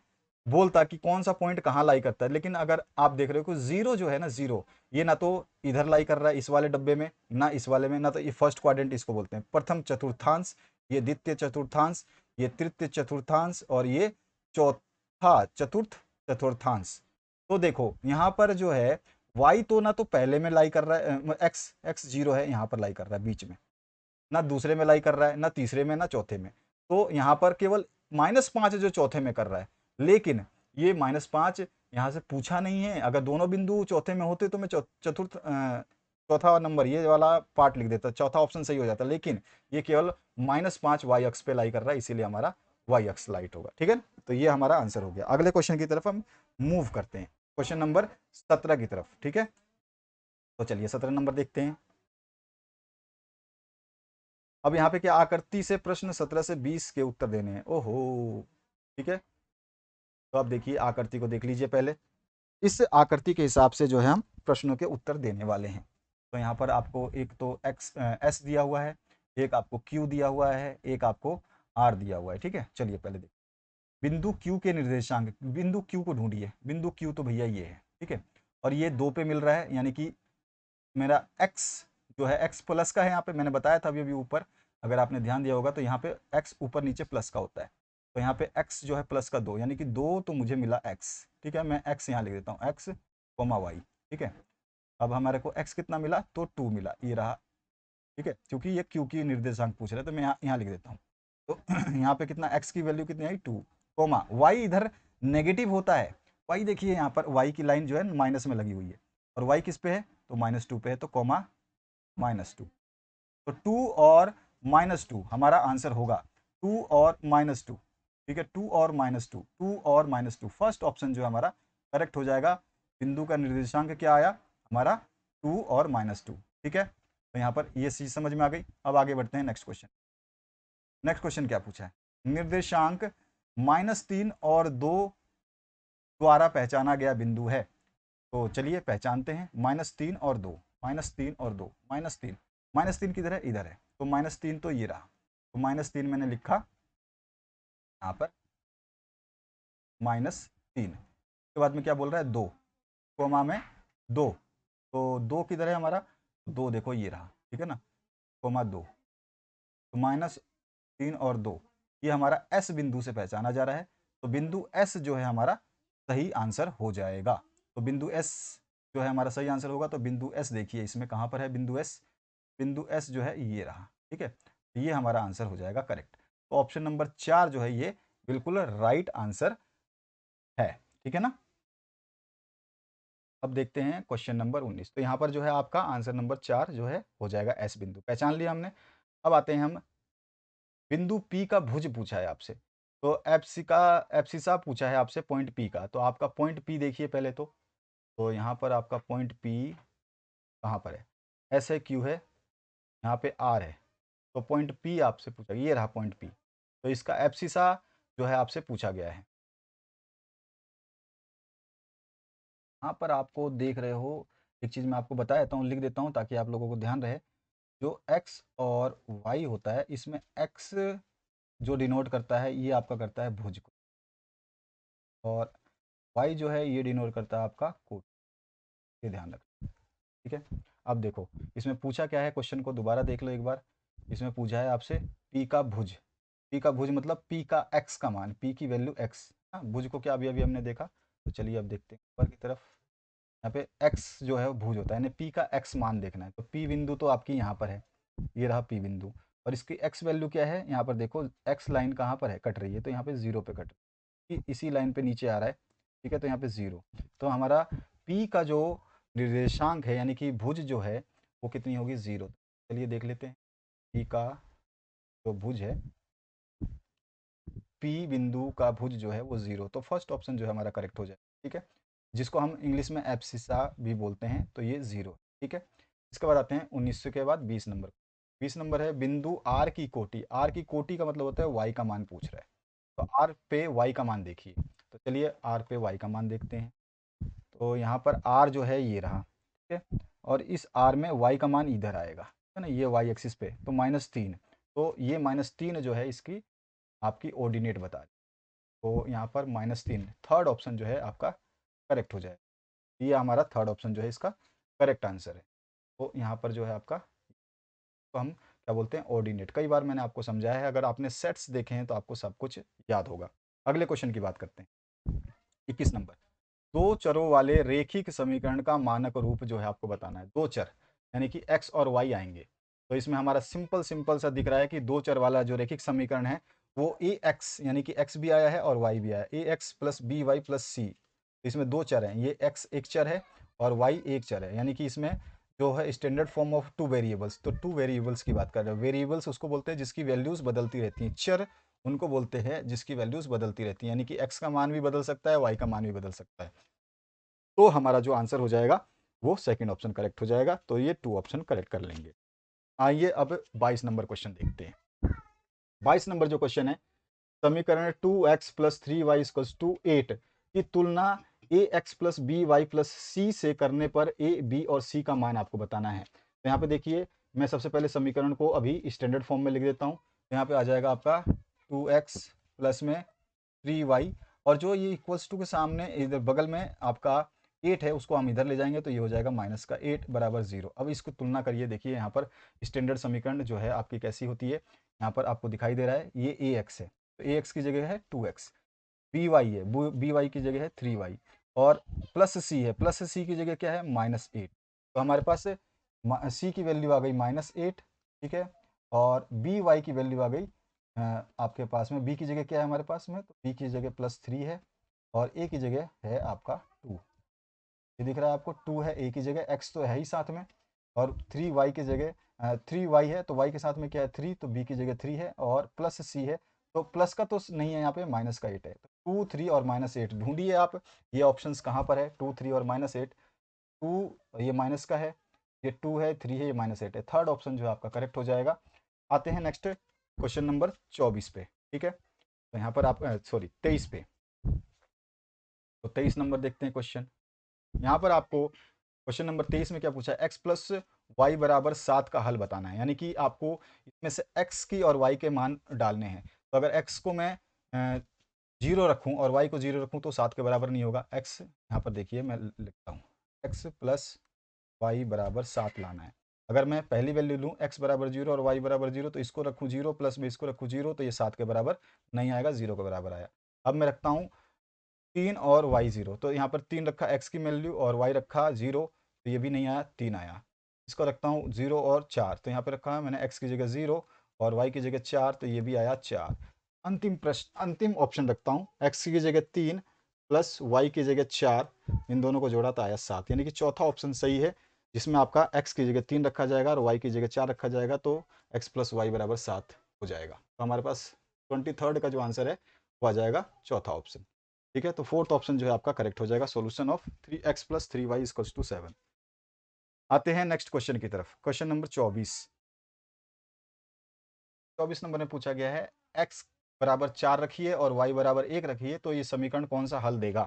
बोलता कि कौन सा पॉइंट कहाँ लाई करता है, लेकिन अगर आप देख रहे हो कि 0 जो है ना 0, ये ना तो इधर लाई कर रहा है इस वाले डब्बे में, ना इस वाले में, ना तो ये फर्स्ट क्वाड्रेंट इसको बोलते हैं प्रथम चतुर्थांश, ये द्वितीय चतुर्थांश, ये तृतीय चतुर्थांश, और ये चौथा चतुर्थ चतुर्थांश। तो देखो यहाँ पर जो है y तो ना तो पहले में लाई कर रहा है, x 0 है यहाँ पर लाई कर रहा है बीच में, ना दूसरे में लाई कर रहा है, ना तीसरे में, ना चौथे में। तो यहाँ पर केवल -5 जो चौथे में कर रहा है, लेकिन ये -5 यहाँ से पूछा नहीं है। अगर दोनों बिंदु चौथे में होते तो मैं चौथा नंबर ये वाला पार्ट लिख देता, चौथा ऑप्शन सही हो जाता, लेकिन ये केवल -5 y अक्ष पे लाई कर रहा है, इसीलिए हमारा y अक्ष लाइट होगा। ठीक है, तो ये हमारा आंसर हो गया। अगले क्वेश्चन की तरफ हम मूव करते हैं, क्वेश्चन नंबर 17 की तरफ। ठीक है, तो चलिए 17 नंबर देखते हैं। अब यहाँ पे क्या आकृति से प्रश्न 17 से 20 के उत्तर देने हैं। ओहो, ठीक है। तो अब देखिए आकृति को देख लीजिए पहले। इस आकृति के हिसाब से जो है हम प्रश्नों के उत्तर देने वाले हैं। तो यहाँ पर आपको एक तो एक्स एस दिया हुआ है, एक आपको क्यू दिया हुआ है, एक आपको आर दिया हुआ है। ठीक है, चलिए पहले देखिए बिंदु क्यू के निर्देशांक। बिंदु क्यू को ढूंढिए। बिंदु क्यू तो भैया ये है, ठीक है, और ये 2 पे मिल रहा है, यानी कि मेरा एक्स जो है एक्स प्लस का है। यहाँ पे मैंने बताया था अभी अभी ऊपर, अगर आपने ध्यान दिया होगा तो यहाँ पे एक्स ऊपर नीचे प्लस का होता है। तो यहाँ पे एक्स जो है प्लस का 2, यानी कि 2 तो मुझे मिला एक्स। ठीक है, मैं एक्स यहाँ लिख देता हूँ, एक्स कोमा वाई। ठीक है, अब हमारे को एक्स कितना मिला, तो 2 मिला, ये रहा। ठीक है, क्योंकि ये क्यू की निर्देशांक पूछ रहे हैं तो मैं यहाँ लिख देता हूँ। तो यहाँ पे कितना एक्स की वैल्यू कितनी आई, 2, कोमा वाई इधर नेगेटिव होता है। वाई देखिए यहाँ पर वाई की लाइन जो है माइनस में लगी हुई है, और वाई किस पे है, तो -2 पे है, तो कोमा -2। तो 2 और -2 हमारा आंसर होगा, 2 और -2। ठीक है, 2 और -2, 2 और -2, फर्स्ट ऑप्शन जो है हमारा करेक्ट हो जाएगा। बिंदु का निर्देशांक क्या आया हमारा, 2 और -2। ठीक है, तो यहाँ पर ये चीज समझ में आ गई। अब आगे बढ़ते हैं नेक्स्ट क्वेश्चन। नेक्स्ट क्वेश्चन क्या पूछा है, निर्देशांक -3 और 2 द्वारा पहचाना गया बिंदु है। तो चलिए पहचानते हैं, -3 और 2, -3 और 2, -3, -3 किधर है, इधर है, तो -3 तो ये रहा, तो -3 मैंने लिखा यहाँ पर, -3 के बाद में क्या बोल रहा है, 2, कोमा में 2, तो 2 किधर है हमारा, 2 देखो ये रहा, ठीक है ना, कोमा 2, तो -3 और 2 ये हमारा एस बिंदु से पहचाना जा रहा है। तो बिंदु एस जो है हमारा सही आंसर हो जाएगा। तो बिंदु एस जो है हमारा सही आंसर होगा। तो बिंदु एस देखिए इसमें कहाँ पर है बिंदु एस, बिंदु एस जो है ये रहा। ठीक है, ये हमारा आंसर हो जाएगा करेक्ट। तो ऑप्शन नंबर 4 जो है ये बिल्कुल राइट आंसर है। ठीक है ना। अब देखते हैं क्वेश्चन नंबर 19। तो यहाँ पर जो है आपका आंसर नंबर 4 जो है हो जाएगा एस बिंदु, पहचान लिया हमने। अब आते हैं हम, बिंदु पी का भुज पूछा है आपसे। तो एप्सिसा पूछा है आपसे पॉइंट पी का। तो आपका पॉइंट पी देखिए पहले तो यहाँ पर आपका पॉइंट पी कहाँ पर है, एस है, क्यू है, यहाँ पे आर है। तो पॉइंट पी आपसे पूछा, ये रहा पॉइंट पी। तो इसका एप्सिसा जो है आपसे पूछा गया है। यहाँ पर आपको देख रहे हो, एक चीज़ मैं आपको बता देता हूँ, लिख देता हूँ ताकि आप लोगों को ध्यान रहे। जो एक्स और वाई होता है, इसमें एक्स जो डिनोट करता है ये आपका करता है भुज को, और वाई जो है ये डिनोट करता है आपका कोट। ये ध्यान रखना। ठीक है, अब देखो इसमें पूछा क्या है, क्वेश्चन को दोबारा देख लो एक बार। इसमें पूछा है आपसे पी का भुज। पी का भुज मतलब पी का एक्स का मान, पी की वैल्यू एक्स। हाँ, भुज को क्या अभी अभी हमने देखा। तो चलिए अब देखते हैं ऊपर की तरफ। यहाँ पे एक्स जो है वो भुज होता है, यानी पी का एक्स मान देखना है। तो पी बिंदु तो आपकी यहाँ पर है, ये रहा पी बिंदु, और इसकी एक्स वैल्यू क्या है, यहाँ पर देखो एक्स लाइन कहाँ पर है, कट रही है, तो यहाँ पे 0 पे कट रही है, इसी लाइन पे नीचे आ रहा है। ठीक है, तो यहाँ पे 0। तो हमारा पी का जो निर्देशांक है, यानी कि भुज जो है वो कितनी होगी, 0। चलिए देख लेते हैं, पी का जो भुज है, पी बिंदु का भुज जो है वो 0, तो फर्स्ट ऑप्शन जो है हमारा करेक्ट हो जाए। ठीक है, जिसको हम इंग्लिश में एब्सिसा भी बोलते हैं, तो ये 0। ठीक है, इसके बाद आते हैं 1900 के बाद 20 नंबर। 20 नंबर है बिंदु आर की कोटि। आर की कोटि का मतलब होता है वाई का मान पूछ रहा है। तो आर पे वाई का मान देखिए। तो चलिए आर पे वाई का मान देखते हैं। तो यहाँ पर आर जो है ये रहा, ठीक है, और इस आर में वाई का मान इधर आएगा, है ना, ये वाई एक्सिस पे, तो -3। तो ये -3 जो है इसकी आपकी ऑर्डिनेट बता रही। तो यहाँ पर -3, थर्ड ऑप्शन जो है आपका करेक्ट हो जाए। ये हमारा थर्ड ऑप्शन जो है इसका करेक्ट आंसर है। तो यहाँ पर जो है आपका, तो हम क्या बोलते हैं, ऑर्डिनेट। कई बार मैंने आपको समझाया है, अगर आपने सेट्स देखे हैं तो आपको सब कुछ याद होगा। अगले क्वेश्चन की बात करते हैं, 21 नंबर। दो चरों वाले रेखिक समीकरण का मानक रूप जो है आपको बताना है। दो चर यानी कि एक्स और वाई आएंगे। तो इसमें हमारा सिंपल सिंपल सा दिख रहा है कि दो चर वाला जो रेखिक समीकरण है वो ए एक्स, यानी कि एक्स भी आया है और वाई भी आया है, A X plus B Y plus C. इसमें दो चर हैं, ये एक्स एक चर है और वाई एक चर है, यानी कि इसमें जो है standard form of two variables. तो टू वेरिएबल्स की बात कर रहे हैं। वेरिएबल्स उसको बोलते हैं जिसकी वैल्यूज बदलती रहती हैं, चर उनको बोलते हैं जिसकी वैल्यूज बदलती रहती हैं, यानी कि एक्स का मान भी बदल सकता है, वाई का मान भी बदल सकता है। तो हमारा जो आंसर हो जाएगा वो सेकंड ऑप्शन करेक्ट हो जाएगा। तो ये 2 ऑप्शन करेक्ट कर लेंगे। आइए अब 22 नंबर क्वेश्चन देखते हैं। 22 नंबर जो क्वेश्चन है, समीकरण 2x plus 3y equals to 8 की तुलना ax plus B Y plus C से करने पर a b और c का मान आपको बताना है। तो यहाँ पे देखिए, मैं सबसे पहले समीकरण को अभी स्टैंडर्ड फॉर्म में लिख देता हूँ। तो यहाँ पे आ जाएगा आपका 2x प्लस में 3y, और जो ये इक्वल्स टू के सामने इधर बगल में आपका 8 है, उसको हम इधर ले जाएंगे तो ये हो जाएगा माइनस का 8 बराबर 0। अब इसको तुलना करिए, देखिए यहाँ पर स्टैंडर्ड समीकरण जो है आपकी कैसी होती है। यहाँ पर आपको दिखाई दे रहा है ये ax है, तो ax की जगह है 2x, by है, by की जगह है 3y, और प्लस c है, प्लस c की जगह क्या है -8। तो हमारे पास c की वैल्यू आ गई -8, ठीक है, और by की वैल्यू आ गई आपके पास में b की जगह क्या है हमारे पास में, तो b की जगह +3 है, और a की जगह है आपका 2। ये दिख रहा है आपको 2 है a की जगह, x तो है ही साथ में, और 3y की जगह 3y है, तो y के साथ में क्या है 3, तो b की जगह 3 है, और प्लस c है, तो प्लस का तो नहीं है यहाँ पे, माइनस का 8 है। तो 2 3 और -8 ढूंढिए आप, ये ऑप्शंस कहाँ पर है, 2 3 और -8। 2 ये माइनस का है, ये 2 है, 3 है, ये -8 है। थर्ड ऑप्शन जो है आपका करेक्ट हो जाएगा। आते हैं नेक्स्ट क्वेश्चन नंबर 24 पे, ठीक है। तो यहाँ पर आप सॉरी 23 पे, तो 23 नंबर देखते हैं क्वेश्चन। यहाँ पर आपको क्वेश्चन नंबर 23 में क्या पूछा है, एक्स प्लस वाई बराबर 7 का हल बताना है। यानी कि आपको इसमें से एक्स की और वाई के मान डालने हैं। तो अगर एक्स को मैं 0 रखूं और वाई को 0 रखूं तो 7 के बराबर नहीं होगा। एक्स यहाँ पर देखिए मैं लिखता हूँ, एक्स प्लस वाई बराबर 7 लाना है। अगर मैं पहली वैल्यू लूँ एक्स बराबर 0 और वाई बराबर 0, तो इसको रखूँ 0 प्लस में इसको रखूँ 0, तो ये 7 के बराबर नहीं आएगा, 0 के बराबर आया। अब मैं रखता हूँ 3 और वाई 0, तो यहाँ पर 3 रखा एक्स की वैल्यू और वाई रखा 0, तो ये भी नहीं आया, 3 आया। इसको रखता हूँ 0 और 4, तो यहाँ पर रखा है मैंने एक्स की जगह 0 और वाई की जगह 4, तो ये भी आया 4। अंतिम प्रश्न, अंतिम ऑप्शन रखता हूँ, एक्स की जगह 3 प्लस वाई की जगह 4, इन दोनों को जोड़ा तो आया 7। यानी कि चौथा ऑप्शन सही है, जिसमें आपका एक्स की जगह 3 रखा जाएगा और वाई की जगह 4 रखा जाएगा, तो एक्स प्लस वाई बराबर 7 हो जाएगा। तो हमारे पास 23rd का जो आंसर है वो आ जाएगा चौथा ऑप्शन, ठीक है। तो फोर्थ ऑप्शन जो है आपका करेक्ट हो जाएगा, solution of 3x plus 3y equals to 7। आते हैं नेक्स्ट क्वेश्चन की तरफ, क्वेश्चन नंबर 24। 24 नंबर में पूछा गया है, x बराबर 4 रखिए और y बराबर 1 रखिए, तो ये समीकरण कौन सा हल देगा।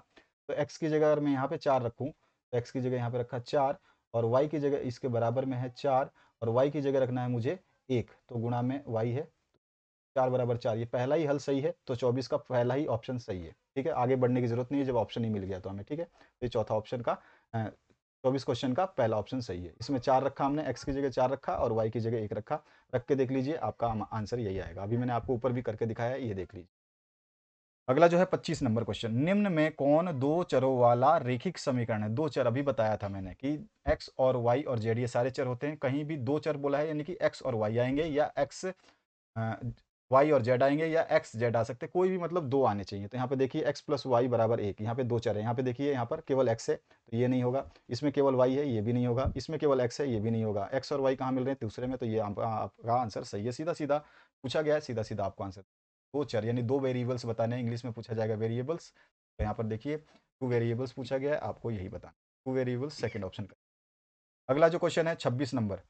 तो x की जगह अगर मैं यहाँ पे 4 रखूँ, तो x की जगह यहाँ पे रखा 4, और y की जगह इसके बराबर में है 4, और y की जगह रखना है मुझे 1, तो गुणा में y है 4 बराबर 4, ये पहला ही हल सही है। तो 24 का पहला ही ऑप्शन सही है, ठीक है। आगे बढ़ने की जरूरत नहीं है जब ऑप्शन ही मिल गया तो हमें, ठीक है। तो ये चौथा ऑप्शन का 24 क्वेश्चन का पहला ऑप्शन सही है। इसमें 4 रखा हमने, एक्स की जगह 4 रखा और वाई की जगह 1 रखा। रख के देख लीजिए, आपका आंसर यही आएगा। अभी मैंने आपको ऊपर भी करके दिखाया है, ये देख लीजिए। अगला जो है 25 नंबर क्वेश्चन, निम्न में कौन दो चरों वाला रेखिक समीकरण है। दो चर, अभी बताया था मैंने कि एक्स और वाई और जेड ये सारे चर होते हैं। कहीं भी दो चर बोला है यानी कि एक्स और वाई आएंगे, या एक्स वाई और जेड आएंगे, या एक्स जेड आ सकते हैं, कोई भी मतलब दो आने चाहिए। तो यहाँ पे देखिए एक्स प्लस वाई बराबर 1, यहाँ पे दो चर है। यहाँ पे देखिए, यहाँ पर केवल एक्स है तो ये नहीं होगा, इसमें केवल वाई है ये भी नहीं होगा, इसमें केवल एक्स है ये भी नहीं होगा। एक्स और वाई कहाँ मिल रहे हैं, दूसरे में, तो ये आपका आंसर सही है। सीधा सीधा पूछा गया है, सीधा सीधा आपको आंसर। दो चर यानी दो वेरिएबल्स बताने हैं, इंग्लिश में पूछा जाएगा वेरिएबल्स। तो यहाँ पर देखिए 2 वेरिएबल्स पूछा गया है, आपको यही बताना, 2 वेरिएबल्स, सेकेंड ऑप्शन का। अगला जो क्वेश्चन है 26 नंबर,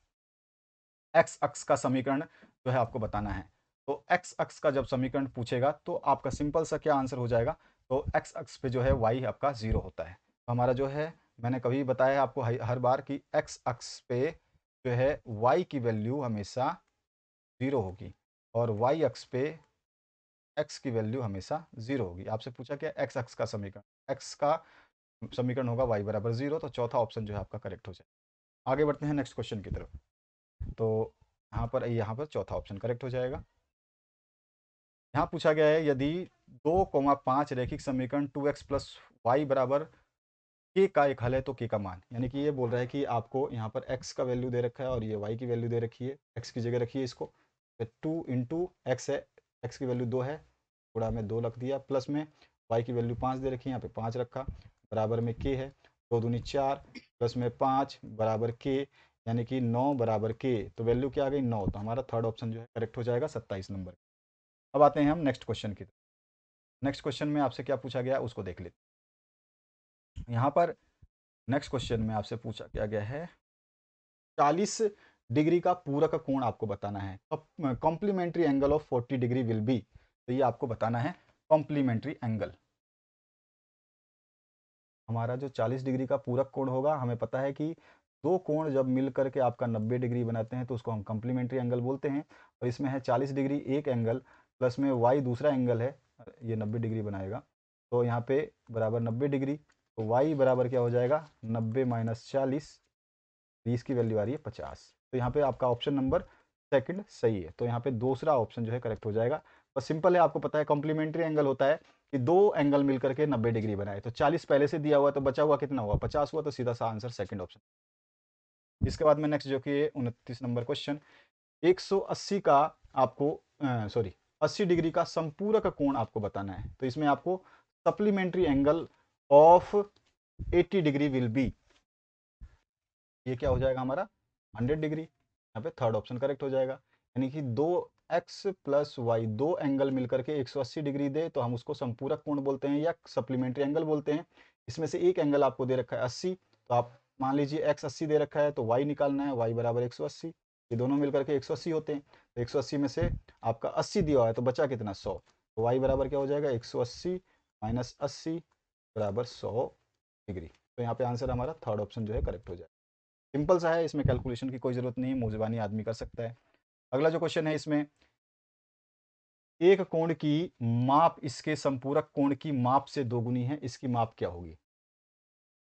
एक्स अक्ष का समीकरण जो है आपको बताना है। तो एक्स अक्ष का जब समीकरण पूछेगा तो आपका सिंपल सा क्या आंसर हो जाएगा, तो एक्स अक्ष पे जो है वाई आपका 0 होता है। तो हमारा जो है, मैंने कभी बताया आपको हर बार कि एक्स अक्ष पे जो है वाई की वैल्यू हमेशा 0 होगी, और वाई अक्ष पे एक्स की वैल्यू हमेशा 0 होगी। आपसे पूछा क्या, एक्स अक्ष का समीकरण, एक्स का समीकरण होगा वाई बराबर 0, तो चौथा ऑप्शन जो है आपका करेक्ट हो जाएगा। आगे बढ़ते हैं नेक्स्ट क्वेश्चन की तरफ। तो यहाँ पर चौथा ऑप्शन करेक्ट हो जाएगा। यहाँ पूछा गया है, यदि 2,5 रैखिक समीकरण 2x प्लस वाई बराबर के का एक हल है, तो के का मान, यानी कि ये बोल रहा है कि आपको यहाँ पर x का वैल्यू दे रखा है और ये y की वैल्यू दे रखी है। x की जगह रखिए इसको, तो 2 इंटू एक्स है, x की वैल्यू 2 है, गुणा में 2 रख दिया, प्लस में y की वैल्यू 5 दे रखी है, यहाँ पे 5 रखा, बराबर में k है, 2 दूनी 4 प्लस में 5 बराबर k, यानी कि 9 बराबर k, तो वैल्यू क्या आ गई 9। तो हमारा थर्ड ऑप्शन जो है करेक्ट हो जाएगा 27 नंबर। अब आते हैं हम नेक्स्ट क्वेश्चन की तरफ। नेक्स्ट क्वेश्चन में आपसे क्या पूछा गया उसको देख लेते हैं। यहाँ पर नेक्स्ट क्वेश्चन में आपसे पूछा क्या गया है, 40 डिग्री का पूरक कोण आपको बताना है। Complementary angle of 40 degree will be, तो ये आपको बताना है कॉम्प्लीमेंट्री एंगल। हमारा जो 40 डिग्री का पूरक कोण होगा, हमें पता है कि दो कोण जब मिल करके आपका 90 डिग्री बनाते हैं तो उसको हम कॉम्प्लीमेंट्री एंगल बोलते हैं। और इसमें है 40 डिग्री एक एंगल, प्लस में y दूसरा एंगल है, ये 90 डिग्री बनाएगा, तो यहाँ पे बराबर 90 डिग्री, तो y बराबर क्या हो जाएगा 90 माइनस 40, 20 की वैल्यू आ रही है 50। तो यहाँ पे आपका ऑप्शन नंबर सेकंड सही है, तो यहाँ पे दूसरा ऑप्शन जो है करेक्ट हो जाएगा। और सिंपल है, आपको पता है कॉम्प्लीमेंट्री एंगल होता है कि दो एंगल मिलकर के 90 डिग्री बनाए, तो 40 पहले से दिया हुआ तो बचा हुआ कितना हुआ 50 हुआ, तो सीधा सा आंसर सेकंड ऑप्शन। इसके बाद में नेक्स्ट जो कि 29 नंबर क्वेश्चन, 180 का आपको सॉरी 80 डिग्री का संपूरक कोण आपको बताना है, तो इसमें आपको supplementary angle of 80 degree will B, ये क्या हो जाएगा हमारा 100 डिग्री, यहाँ पे थर्ड ऑप्शन करेक्ट हो जाएगा। यानी कि दो x प्लस वाई, दो एंगल मिलकर के 180 डिग्री दे तो हम उसको संपूरक कोण बोलते हैं या सप्लीमेंट्री एंगल बोलते हैं। इसमें से एक एंगल आपको दे रखा है 80, तो आप मान लीजिए x 80 दे रखा है तो y निकालना है, y बराबर 180, ये दोनों मिलकर के 180 होते हैं, तो 180 में से आपका 80 दिया हुआ है तो बचा कितना 100, तो y बराबर क्या हो जाएगा 180 माइनस 80 बराबर 100 डिग्री। तो यहाँ पे आंसर हमारा थर्ड ऑप्शन जो है करेक्ट हो जाएगा। सिंपल सा है, इसमें कैलकुलेशन की कोई ज़रूरत नहीं है, मुंह आदमी कर सकता है। अगला जो क्वेश्चन है, इसमें एक कोण की माप इसके संपूरक कोण की माप से दोगुनी है, इसकी माप क्या होगी।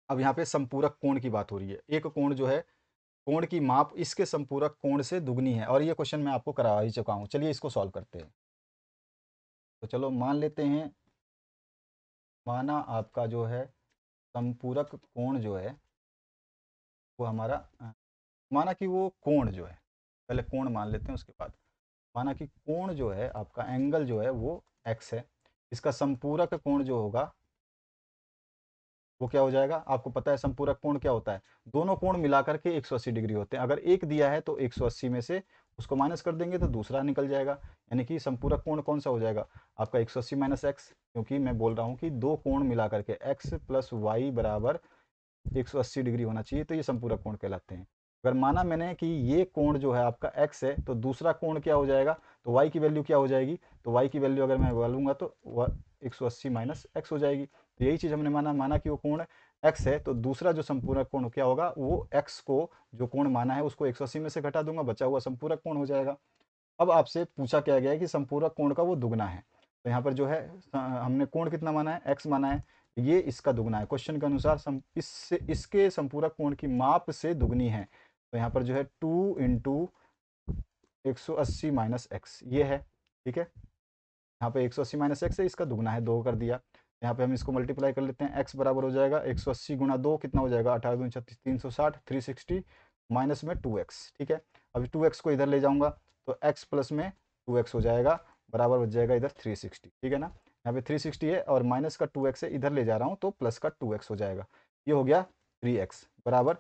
अब यहाँ पे संपूरक कोण की बात हो रही है, एक कोण जो है कोण की माप इसके संपूरक कोण से दुगनी है, और ये क्वेश्चन मैं आपको करा ही चुका हूँ। चलिए इसको सॉल्व करते हैं। तो चलो मान लेते हैं, माना आपका जो है संपूरक कोण जो है वो हमारा माना कि वो कोण जो है, पहले कोण मान लेते हैं उसके बाद, माना कि कोण जो है आपका एंगल जो है वो x है, इसका संपूरक कोण जो होगा वो क्या हो जाएगा। आपको पता है संपूरक कोण क्या होता है, दोनों कोण मिलाकर के 180 डिग्री होते हैं। अगर एक दिया है तो 180 में से उसको माइनस कर देंगे तो दूसरा निकल जाएगा, यानी कि संपूरक कोण कौन सा हो जाएगा आपका 180 माइनस एक्स, क्योंकि मैं बोल रहा हूँ कि दो कोण मिलाकर के x प्लस वाई बराबर 180 डिग्री होना चाहिए, तो ये संपूरक कोण कहलाते हैं। अगर माना मैंने कि ये कोण जो है आपका x है तो दूसरा कोण क्या हो जाएगा, तो y की वैल्यू क्या हो जाएगी, तो y की वैल्यू अगर मैं बोलूँगा तो 180 माइनस एक्स हो जाएगी। तो यही चीज़ हमने माना कि वो कोण x है, तो दूसरा जो संपूरक कोण क्या होगा, वो x को जो कोण माना है उसको 180 में से घटा दूंगा, बचा हुआ संपूरक कोण हो जाएगा। अब आपसे पूछा क्या गया है कि संपूरक कोण का वो दुगना है, तो यहाँ पर जो है हमने कोण कितना माना है x माना है, ये इसका दुगना है। क्वेश्चन के अनुसार इससे इसके संपूरक कोण की माप से दुगनी है, तो यहाँ पर जो है 2 इंटू 180 माइनस एक्स ये है, ठीक है। यहाँ पे 180 माइनस एक्स है, इसका दुगना है, 2 कर दिया। यहाँ पे हम इसको मल्टीप्लाई कर लेते हैं, x बराबर हो जाएगा 180 गुना 2 कितना हो जाएगा 18 दूनी 36 360 360 माइनस में 2x, ठीक है। अभी 2x को इधर ले जाऊंगा तो x प्लस में 2x हो जाएगा, बराबर बच जाएगा इधर 360, ठीक है ना। यहाँ पे 360 है और माइनस का 2x है, इधर ले जा रहा हूँ तो प्लस का 2x हो जाएगा, ये हो गया 3x बराबर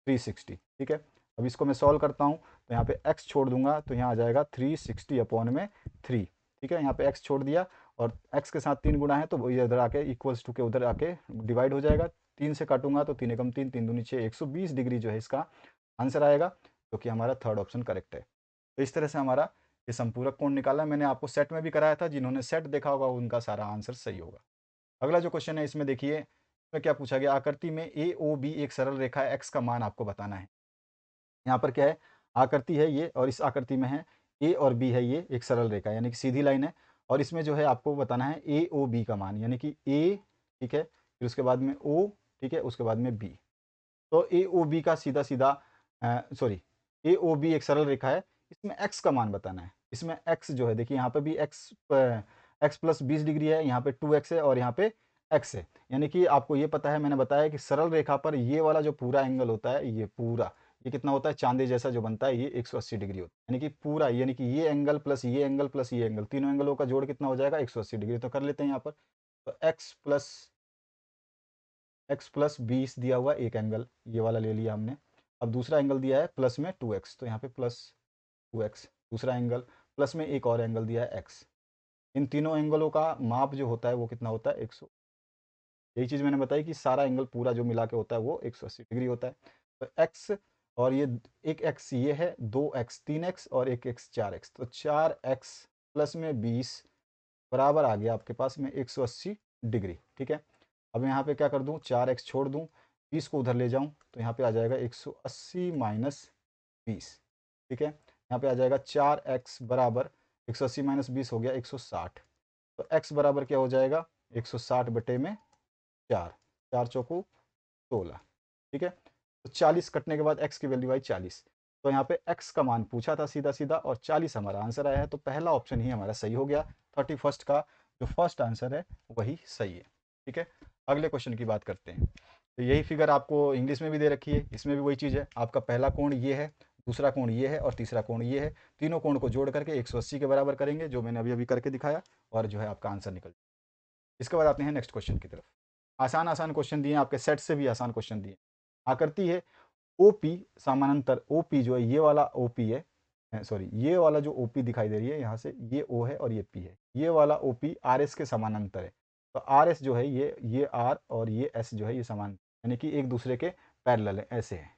360, ठीक है। अब इसको मैं सॉल्व करता हूँ तो यहाँ पे x छोड़ दूंगा तो यहाँ आ जाएगा 360 अपॉन में 3, ठीक है। यहाँ पे x छोड़ दिया और x के साथ 3 गुना है तो ये इधर आके इक्वल्स टू के उधर आके डिवाइड हो जाएगा, 3 से काटूंगा तो 3 एकम 3 3 दूनी 6 120 डिग्री जो है इसका आंसर आएगा, जो कि हमारा थर्ड ऑप्शन करेक्ट है। तो इस तरह से हमारा ये संपूरक कोण निकाला, मैंने आपको सेट में भी कराया था, जिन्होंने सेट देखा होगा उनका सारा आंसर सही होगा। अगला जो क्वेश्चन है इसमें देखिए, इसमें क्या पूछा गया, आकृति में ए ओ बी एक सरल रेखा है, x का मान आपको बताना है। यहाँ पर क्या है, आकृति है ये और इस आकृति में है ए और बी है, ये एक सरल रेखा यानी कि सीधी लाइन है, और इसमें जो है आपको बताना है ए ओ बी का मान, यानी कि ए, ठीक है, फिर उसके बाद में ओ, ठीक है, उसके बाद में बी। तो ए ओ बी का सीधा सीधा सॉरी ए ओ बी एक सरल रेखा है, इसमें एक्स का मान बताना है। इसमें एक्स जो है देखिए यहाँ पे भी एक्स प्लस 20 डिग्री है, यहाँ पे 2x है और यहाँ पे x है, यानी कि आपको ये पता है, मैंने बताया कि सरल रेखा पर ये वाला जो पूरा एंगल होता है, ये पूरा ये कितना होता है, चांदे जैसा जो बनता है, ये 180 डिग्री होता है, यानी कि पूरा, यानी कि ये एंगल प्लस ये एंगल प्लस ये एंगल, तीनों एंगलों का जोड़ कितना हो जाएगा 180 डिग्री। तो कर लेते हैं यहाँ पर, तो x प्लस 20 दिया हुआ एक एंगल, ये वाला ले लिया हमने। अब दूसरा एंगल दिया है प्लस में 2x, तो यहाँ पे प्लस 2x, दूसरा एंगल प्लस में एक और एंगल दिया है x। इन तीनों एंगलों का माप जो होता है वो कितना होता है 100, यही चीज़ मैंने बताई कि सारा एंगल पूरा जो मिला के होता है वो 180 डिग्री होता है। तो x और ये एक एक्स ये है, 2x 3x और एक एक्स 4x, तो 4x प्लस में 20 बराबर आ गया आपके पास में 180 डिग्री। ठीक है, अब यहाँ पे क्या कर दूँ, 4x छोड़ दूँ, 20 को उधर ले जाऊँ तो यहाँ पे आ जाएगा 180 माइनस 20। ठीक है, यहाँ पे आ जाएगा 4x बराबर 180 माइनस 20 हो गया 160। तो x बराबर क्या हो जाएगा, 160 बटे में 4, 4 चौको 16। ठीक है, तो 40 कटने के बाद x की वैल्यू आई 40। तो यहाँ पे x का मान पूछा था सीधा सीधा और 40 हमारा आंसर आया है, तो पहला ऑप्शन ही हमारा सही हो गया। 31 का जो फर्स्ट आंसर है वही सही है। ठीक है, अगले क्वेश्चन की बात करते हैं। तो यही फिगर आपको इंग्लिश में भी दे रखी है, इसमें भी वही चीज़ है। आपका पहला कोण ये है, दूसरा कोण ये है और तीसरा कोण ये है। तीनों कोण को जोड़ करके 180 के बराबर करेंगे, जो मैंने अभी अभी करके दिखाया, और जो है आपका आंसर निकल। इसके बाद आते हैं नेक्स्ट क्वेश्चन की तरफ। आसान आसान क्वेश्चन दिए, आपके सेट से भी आसान क्वेश्चन दिए। आकृति है ओपी समानांतर, ओपी जो है ये वाला ओपी है, सॉरी ये वाला जो ओपी दिखाई दे रही है यहाँ से, ये ओ है और ये पी है। ये वाला ओपी आर एस के समानांतर है। तो आर एस जो है ये आर और ये एस जो है ये समान, यानी कि एक दूसरे के पैरेलल है, ऐसे है।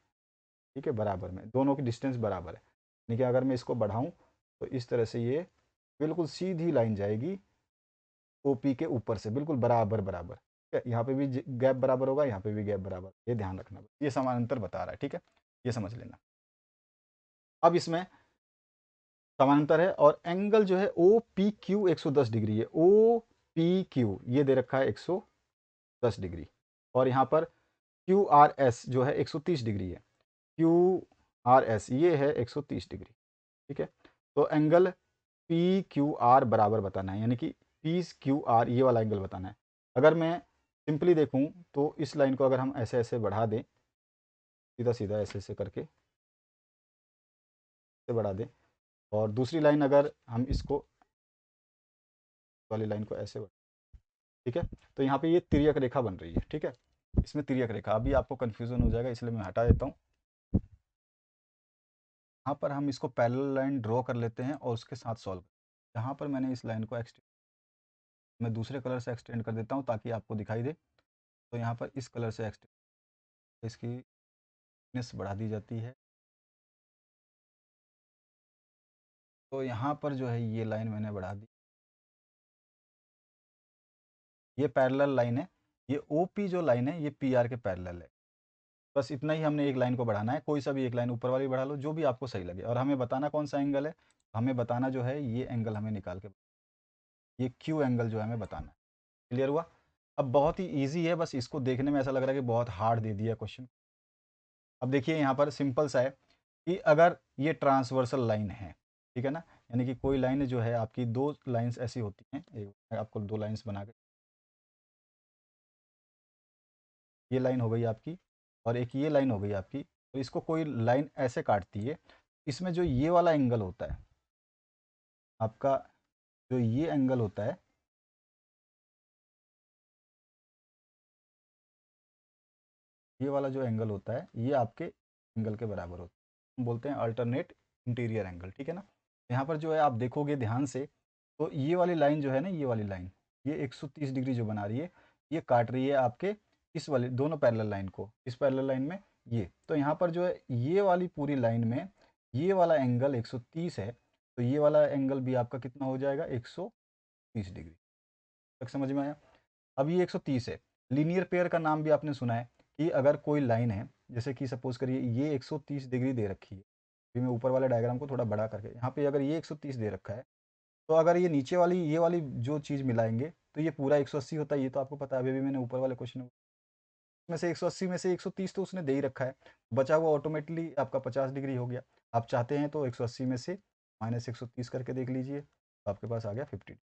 ठीक है, बराबर में, दोनों की डिस्टेंस बराबर है। यानी कि अगर मैं इसको बढ़ाऊँ तो इस तरह से ये बिल्कुल सीधी लाइन जाएगी ओपी के ऊपर से, बिल्कुल बराबर बराबर। ठीक है, यहाँ पे भी गैप बराबर होगा, यहाँ पे भी गैप बराबर, ये ध्यान रखना, ये समानांतर बता रहा है। ठीक है, ये समझ लेना। अब इसमें समानांतर है और एंगल जो है ओ पी क्यू 110 डिग्री है। ओ पी क्यू ये दे रखा है 110 डिग्री, और यहाँ पर क्यू आर एस जो है 130 डिग्री है। क्यू आर एस ये है 130 डिग्री। ठीक है, तो एंगल पी क्यू आर बराबर बताना है, यानी कि पी क्यू आर ये वाला एंगल बताना है। अगर मैं सिंपली देखूं तो इस लाइन को अगर हम ऐसे ऐसे बढ़ा दें, सीधा सीधा ऐसे ऐसे करके ऐसे बढ़ा दें, और दूसरी लाइन अगर हम इसको वाली लाइन को ऐसे बढ़ा, ठीक है, तो यहाँ पे ये तिर्यक रेखा बन रही है। ठीक है, इसमें तिर्यक रेखा, अभी आपको कन्फ्यूज़न हो जाएगा इसलिए मैं हटा देता हूँ। यहाँ पर हम इसको पैरेलल लाइन ड्रॉ कर लेते हैं और उसके साथ सॉल्व। यहाँ पर मैंने इस लाइन को एक्सटेंड, मैं दूसरे कलर से एक्सटेंड कर देता हूँ ताकि आपको दिखाई दे। तो यहाँ पर इस कलर से एक्सटेंड, इसकी थिकनेस बढ़ा दी जाती है। तो यहाँ पर जो है ये लाइन मैंने बढ़ा दी, ये पैरेलल लाइन है। ये ओ पी जो लाइन है ये पी आर के पैरेलल है। बस इतना ही हमने एक लाइन को बढ़ाना है, कोई सा भी एक लाइन ऊपर वाली बढ़ा लो, जो भी आपको सही लगे। और हमें बताना कौन सा एंगल है, हमें बताना जो है ये एंगल हमें निकाल के, ये क्यू एंगल जो है हमें बताना है। क्लियर हुआ? अब बहुत ही ईजी है, बस इसको देखने में ऐसा लग रहा है कि बहुत हार्ड दे दिया क्वेश्चन। अब देखिए यहाँ पर सिंपल सा है कि अगर ये ट्रांसवर्सल लाइन है, ठीक है ना, यानी कि कोई लाइन जो है आपकी, दो लाइंस ऐसी होती हैं, एक आपको दो लाइंस बना के, ये लाइन हो गई आपकी और एक ये लाइन हो गई आपकी, तो इसको कोई लाइन ऐसे काटती है, इसमें जो ये वाला एंगल होता है आपका, जो ये एंगल होता है, ये वाला जो एंगल होता है ये आपके एंगल के बराबर होता है, हम बोलते हैं अल्टरनेट इंटीरियर एंगल। ठीक है ना, यहाँ पर जो है आप देखोगे ध्यान से, तो ये वाली लाइन जो है ना, ये वाली लाइन, ये 130 डिग्री जो बना रही है, ये काट रही है आपके इस वाले दोनों पैरेलल लाइन को, इस पैरेलल लाइन में ये। तो यहाँ पर जो है ये वाली पूरी लाइन में ये वाला एंगल 130 है, तो ये वाला एंगल भी आपका कितना हो जाएगा, 130 डिग्री। तक समझ में आया? अब ये 130 है। लीनियर पेयर का नाम भी आपने सुना है कि अगर कोई लाइन है, जैसे कि सपोज करिए ये 130 डिग्री दे रखी है, अभी मैं ऊपर वाले डायग्राम को थोड़ा बड़ा करके, यहाँ पे अगर ये 130 दे रखा है, तो अगर ये नीचे वाली ये वाली जो चीज़ मिलाएंगे तो ये पूरा 180 होता है। ये तो आपको पता है, अभी भी मैंने ऊपर वाले क्वेश्चन में से 180 में से 130 तो उसने दे ही रखा है, बचा हुआ ऑटोमेटिकली आपका 50 डिग्री हो गया। आप चाहते हैं तो 180 में से माइनस 130 करके देख लीजिए, तो आपके पास आ गया 50।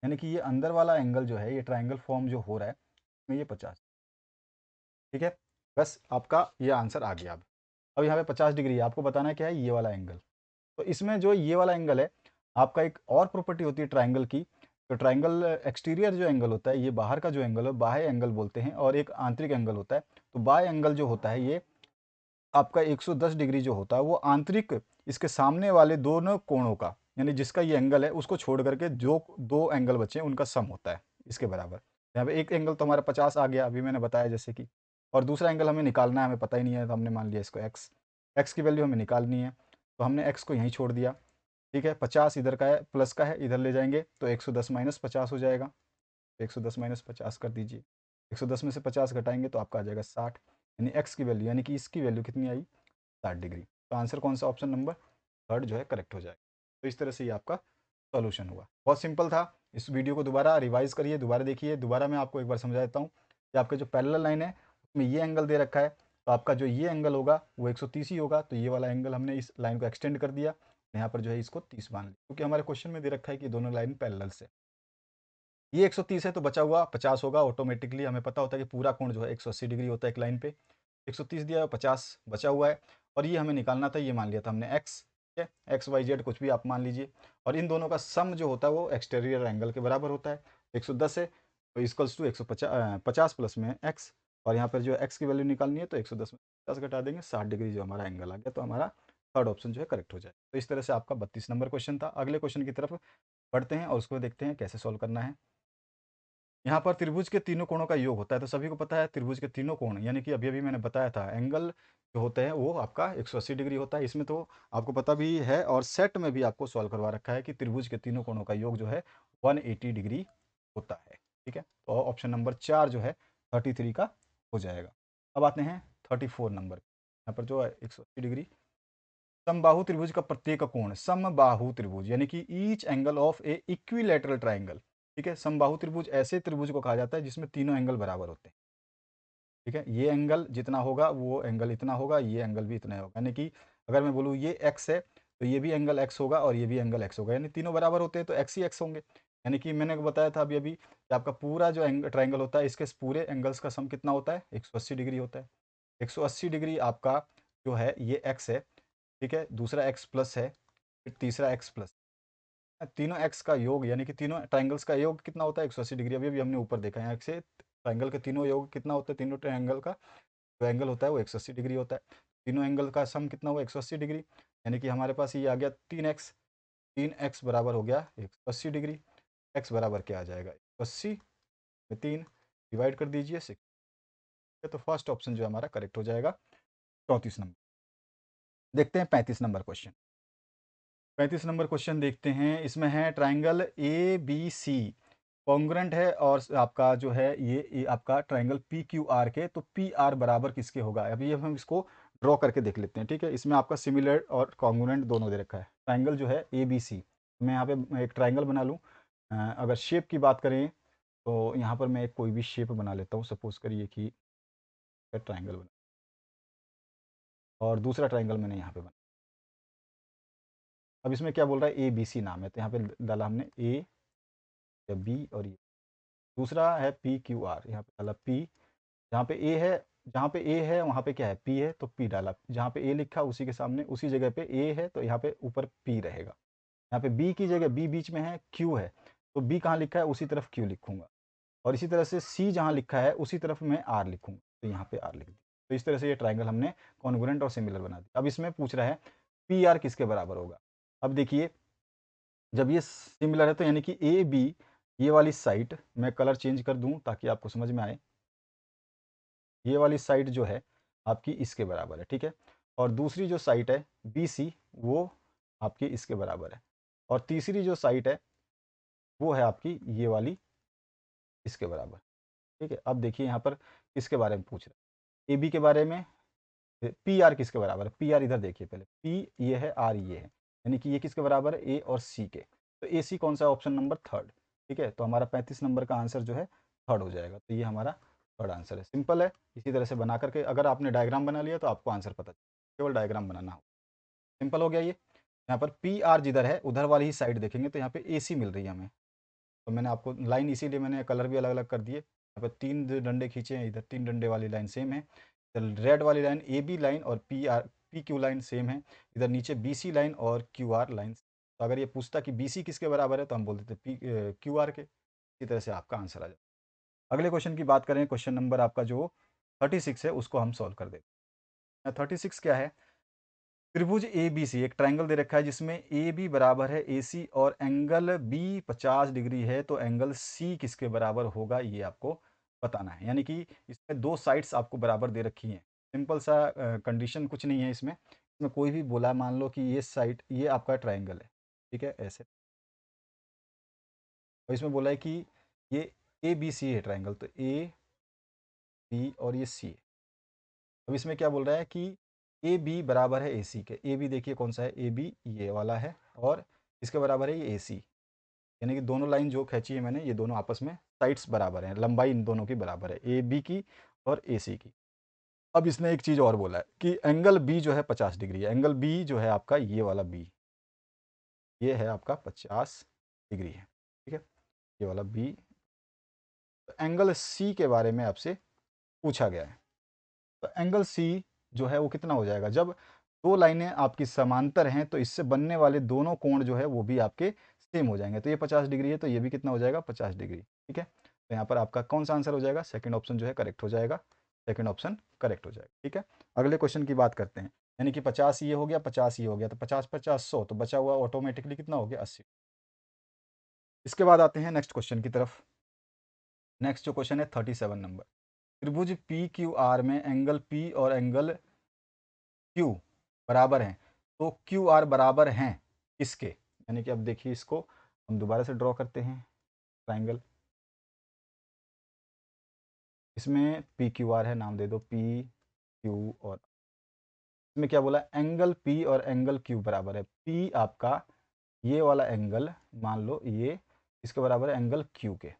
यानी कि ये अंदर वाला एंगल जो है, ये ट्राइंगल फॉर्म जो हो रहा है में, ये 50। ठीक है, बस आपका ये आंसर आ गया। अब यहाँ पे 50 डिग्री है, आपको बताना क्या है, ये वाला एंगल। तो इसमें जो ये वाला एंगल है, आपका एक और प्रॉपर्टी होती है ट्राइंगल की, तो ट्राइंगल एक्सटीरियर जो एंगल होता है, ये बाहर का जो एंगल है बाह्य एंगल बोलते हैं, और एक आंतरिक एंगल होता है। तो बाह्य एंगल जो होता है ये आपका 110 डिग्री जो होता है, वो आंतरिक इसके सामने वाले दोनों कोणों का, यानी जिसका ये एंगल है उसको छोड़ करके जो दो एंगल बचे हैं उनका सम होता है, इसके बराबर। यहाँ पे एक एंगल तो हमारा 50 आ गया, अभी मैंने बताया जैसे कि, और दूसरा एंगल हमें निकालना है, हमें पता ही नहीं है, तो हमने मान लिया इसको x। एक्स की वैल्यू हमें निकालनी है, तो हमने एक्स को यहीं छोड़ दिया, ठीक है। 50 इधर का है, प्लस का है, इधर ले जाएंगे तो 110 माइनस 50 हो जाएगा। 110 माइनस 50 कर दीजिए, 110 में से 50 घटाएंगे तो आपका आ जाएगा 60, यानी एक्स की वैल्यू यानी कि इसकी वैल्यू कितनी आई, 60 डिग्री। तो आंसर कौन सा, ऑप्शन नंबर थर्ड जो है करेक्ट हो जाएगा। तो इस तरह से ये आपका सॉल्यूशन हुआ, बहुत सिंपल था। इस वीडियो को दोबारा रिवाइज करिए, दोबारा देखिए, दोबारा मैं आपको एक बार समझा देता हूँ कि आपका जो पैरेलल लाइन है उसमें ये एंगल दे रखा है, तो आपका जो ये एंगल होगा वो 130 ही होगा, तो ये वाला एंगल हमने इस लाइन को एक्सटेंड कर दिया, यहाँ पर जो है इसको 30 मान लिया, क्योंकि हमारे क्वेश्चन में दे रखा है कि दोनों लाइन पैरेलल से। ये 130 है तो बचा हुआ 50 होगा, ऑटोमेटिकली हमें पता होता है कि पूरा कोण जो है 180 डिग्री होता है एक लाइन पे। 130 दिया है, 50 बचा हुआ है, और ये हमें निकालना था, ये मान लिया था हमने एक्स, ठीक है, एक्स वाई जेड कुछ भी आप मान लीजिए, और इन दोनों का सम जो होता है वो एक्सटीरियर एंगल के बराबर होता है। 110 है तो इक्वल्स टू 150 प्लस में एक्स, और यहाँ पर जो एक्स की वैल्यू निकालनी है तो 110 में 50 घटा देंगे, 60 डिग्री जो हमारा एंगल आ गया, तो हमारा थर्ड ऑप्शन जो है करेक्ट हो जाए। तो इस तरह से आपका 32 नंबर क्वेश्चन था। अगले क्वेश्चन की तरफ बढ़ते हैं और उसको देखते हैं कैसे सॉल्व करना है। यहाँ पर त्रिभुज के तीनों कोणों का योग होता है, तो सभी को पता है त्रिभुज के तीनों कोण, यानी कि अभी अभी मैंने बताया था एंगल जो होते हैं वो आपका 180 डिग्री होता है। इसमें तो आपको पता भी है और सेट में भी आपको सॉल्व करवा रखा है कि त्रिभुज के तीनों कोणों का योग जो है 180 डिग्री होता है, ठीक है। तो ऑप्शन नंबर 4 जो है 33 का हो जाएगा। अब आते हैं 34 नंबर, यहाँ पर जो है 180 डिग्री। समबाहु त्रिभुज का प्रत्येक कोण, समबाहु त्रिभुज यानी कि each angle of A equilateral triangle, ठीक है। समबाहु त्रिभुज ऐसे त्रिभुज को कहा जाता है जिसमें तीनों एंगल बराबर होते हैं, ठीक है। ये एंगल जितना होगा वो एंगल इतना होगा, ये एंगल भी इतना होगा, यानी कि अगर मैं बोलूँ ये एक्स है तो ये भी एंगल एक्स होगा और ये भी एंगल एक्स होगा, यानी तीनों बराबर होते हैं तो एक्स ही एक्स होंगे। यानी कि मैंने बताया था अभी अभी कि आपका पूरा जो ट्राइंगल होता है इसके पूरे एंगल्स का सम कितना होता है, 180 डिग्री होता है। 180 डिग्री आपका जो है ये एक्स है, ठीक है, दूसरा एक्स प्लस है, फिर तीसरा एक्स प्लस, तीनों एक्स का योग यानी कि तीनों ट्राइंगल्स का योग कितना होता है, 180 डिग्री। अभी अभी हमने ऊपर देखा है से ट्राइंगल के तीनों योग कितना होता है, तीनों ट्राइंगल का जो एंगल होता है वो 180 डिग्री होता है। तीनों एंगल का सम कितना हुआ, 180 डिग्री, यानी कि हमारे पास ये आ गया 3x, 3x बराबर हो गया 180 डिग्री। x बराबर क्या आ जाएगा, 80 में 3 डिवाइड कर दीजिए 6, तो फर्स्ट ऑप्शन जो हमारा करेक्ट हो जाएगा 34 नंबर। देखते हैं 35 नंबर क्वेश्चन। 35 नंबर क्वेश्चन देखते हैं, इसमें है triangle A B C congruent है, और आपका जो है ये आपका ट्राइंगल पी क्यू आर के, तो पी आर बराबर किसके होगा, अभी हम इसको ड्रॉ करके देख लेते हैं, ठीक है। इसमें आपका सिमिलर और कॉन्ग्रुएंट दोनों दे रखा है। ट्राइंगल जो है ए बी सी, मैं यहाँ पे एक ट्राइंगल बना लूँ। अगर शेप की बात करें तो यहाँ पर मैं एक कोई भी शेप बना लेता हूँ, सपोज करिए कि ट्राइंगल बना, और दूसरा ट्राइंगल मैंने यहाँ पे बना। अब इसमें क्या बोल रहा है, ए बी सी नाम है, तो यहाँ पे डाला हमने ए या बी, और ये दूसरा है पी क्यू आर, यहाँ पे डाला पी, जहाँ पे ए है, जहाँ पे ए है वहाँ पे क्या है, पी है, तो पी डाला, जहाँ पे ए लिखा उसी के सामने उसी जगह पे ए है तो यहाँ पे ऊपर पी रहेगा। यहाँ पे बी की जगह बी बीच में है, क्यू है तो बी कहाँ लिखा है उसी तरफ क्यू लिखूंगा, और इसी तरह से सी जहाँ लिखा है उसी तरफ मैं आर लिखूंगा, तो यहाँ पे आर लिख दिया। तो इस तरह से ये ट्राइंगल हमने कॉन्ग्रुएंट और सिमिलर बना दिया। अब इसमें पूछ रहा है पी आर किसके बराबर होगा। अब देखिए जब ये सिमिलर है तो यानी कि ए बी, ये वाली साइड मैं कलर चेंज कर दूं ताकि आपको समझ में आए, ये वाली साइड जो है आपकी इसके बराबर है, ठीक है। और दूसरी जो साइड है बी सी वो आपकी इसके बराबर है, और तीसरी जो साइड है वो है आपकी ये वाली इसके बराबर, ठीक है। अब देखिए यहाँ पर किसके बारे में पूछ रहा है, ए बी के बारे में। पी आर किसके बराबर है, पी आर इधर देखिए पहले, पी ये है आर ये है, यानी कि ये किसके बराबर है, ए और सी के, तो ए सी कौन सा है, ऑप्शन नंबर थर्ड, ठीक है। तो हमारा 35 नंबर का आंसर जो है थर्ड हो जाएगा, तो ये हमारा थर्ड आंसर है। सिंपल है, इसी तरह से बना करके अगर आपने डायग्राम बना लिया तो आपको आंसर पता चलेगा, केवल डायग्राम बनाना हो, सिंपल हो गया ये। यहाँ पर पी आर जिधर है उधर वाली ही साइड देखेंगे तो यहाँ पे ए सी मिल रही है हमें, तो मैंने आपको लाइन इसीलिए मैंने कलर भी अलग अलग कर दिए, यहाँ पे 3 डंडे खींचे हैं, इधर 3 डंडे वाली लाइन सेम है, रेड वाली लाइन ए बी लाइन और पी क्यू लाइन सेम है, इधर नीचे बी सी लाइन और क्यू आर लाइन। तो अगर ये पूछता कि बी सी किसके बराबर है तो हम बोल देते पी क्यू आर के, इसी तरह से आपका आंसर आ जाए। अगले क्वेश्चन की बात करें, क्वेश्चन नंबर आपका जो 36 है उसको हम सॉल्व कर देते हैं। 36 क्या है, त्रिभुज ए बी सी, एक ट्राइंगल दे रखा है जिसमें ए बी बराबर है ए सी और एंगल बी 50 डिग्री है, तो एंगल सी किसके बराबर होगा ये आपको बताना है। यानी कि इसमें दो साइड्स आपको बराबर दे रखी हैं, सिंपल सा कंडीशन कुछ नहीं है इसमें, इसमें कोई भी बोला, मान लो कि ये साइड ये आपका ट्राइंगल है, ठीक है, ऐसे। और इसमें बोला है कि ये ए बी सी है ट्राइंगल, तो ए बी और ये सी है। अब इसमें क्या बोल रहा है कि ए बी बराबर है ए सी के। ए बी देखिए कौन सा है, ए बी ये वाला है, और इसके बराबर है ये ए सी, यानी कि दोनों लाइन जो खींची है मैंने, ये दोनों आपस में साइड्स बराबर हैं, लंबाई इन दोनों की बराबर है, ए बी की और ए सी की। अब इसने एक चीज़ और बोला है कि एंगल बी जो है 50 डिग्री है। एंगल बी जो है आपका ये वाला बी, ये है आपका 50 डिग्री है, ठीक है, ये वाला बी। तो एंगल सी के बारे में आपसे पूछा गया है। तो एंगल सी जो है वो कितना हो जाएगा, जब दो लाइनें आपकी समांतर हैं तो इससे बनने वाले दोनों कोण जो है वो भी आपके सेम हो जाएंगे। तो ये 50 डिग्री है, तो ये भी कितना हो जाएगा, 50 डिग्री, ठीक है। तो यहाँ पर आपका कौन सा आंसर हो जाएगा, सेकंड ऑप्शन जो है करेक्ट हो जाएगा, सेकंड ऑप्शन करेक्ट हो जाएगा, ठीक है। अगले क्वेश्चन की बात करते हैं, यानी कि 50 ये हो गया, 50 ये हो गया, तो 50 50 100, तो बचा हुआ ऑटोमेटिकली कितना हो गया, 80। इसके बाद आते हैं नेक्स्ट क्वेश्चन की तरफ। नेक्स्ट जो क्वेश्चन है 37 नंबर। त्रिभुज पी क्यू आर में एंगल पी और एंगल क्यू बराबर हैं, तो क्यू आर बराबर हैं किसके, यानी कि अब देखिए इसको हम दोबारा से ड्रॉ करते हैं ट्राइंगल। इसमें पी क्यू आर है, नाम दे दो पी क्यू, और इसमें क्या बोला, एंगल पी और एंगल क्यू बराबर है। पी आपका ये वाला एंगल मान लो ये इसके बराबर है एंगल क्यू के।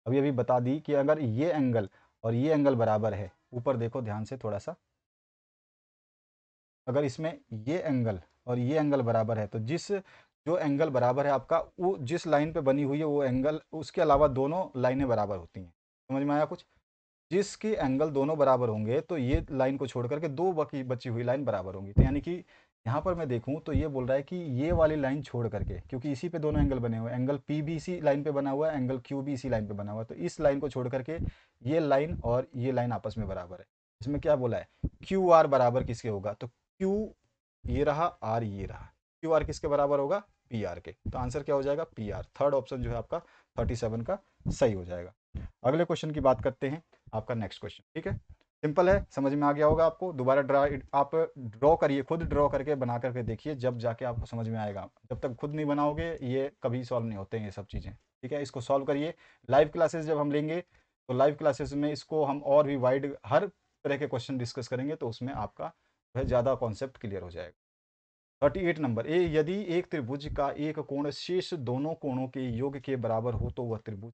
अभी अभी बता दी कि अगर ये एंगल और ये एंगल बराबर है, ऊपर देखो ध्यान से थोड़ा सा, अगर इसमें ये एंगल और ये एंगल बराबर है, तो जिस जो एंगल बराबर है आपका, वो जिस लाइन पे बनी हुई है वो एंगल, उसके अलावा दोनों लाइनें बराबर होती हैं। समझ में आया कुछ, जिसकी एंगल दोनों बराबर होंगे तो ये लाइन को छोड़ करके दो बाकी बची हुई लाइन बराबर होंगी। तो यानी कि यहाँ पर मैं देखूँ तो ये बोल रहा है कि ये वाली लाइन छोड़ करके, क्योंकि इसी पे दोनों एंगल बने हुए हैं, एंगल पी भी इसी लाइन पे बना हुआ है, एंगल क्यू भी इसी लाइन पे बना हुआ है, तो इस लाइन को छोड़ करके ये लाइन और ये लाइन आपस में बराबर है। इसमें क्या बोला है, क्यू आर बराबर किसके होगा, तो क्यू ये रहा, आर ये रहा, क्यू आर किसके बराबर होगा, पी आर के। तो आंसर क्या हो जाएगा, पी आर। थर्ड ऑप्शन जो है आपका 37 का सही हो जाएगा। अगले क्वेश्चन की बात करते हैं, आपका नेक्स्ट क्वेश्चन, ठीक है, सिंपल है, समझ में आ गया होगा आपको। दोबारा आप ड्रॉ करिए, खुद ड्रॉ करके बना करके देखिए, जब जाके आपको समझ में आएगा। जब तक खुद नहीं बनाओगे ये कभी सॉल्व नहीं होते हैं ये सब चीज़ें, ठीक है। इसको सॉल्व करिए। लाइव क्लासेस जब हम लेंगे तो लाइव क्लासेस में इसको हम और भी वाइड हर तरह के क्वेश्चन डिस्कस करेंगे, तो उसमें आपका जो है ज़्यादा कॉन्सेप्ट क्लियर हो जाएगा। 38 नंबर, यदि एक त्रिभुज का एक कोण शेष दोनों कोणों के योग के बराबर हो तो वह त्रिभुज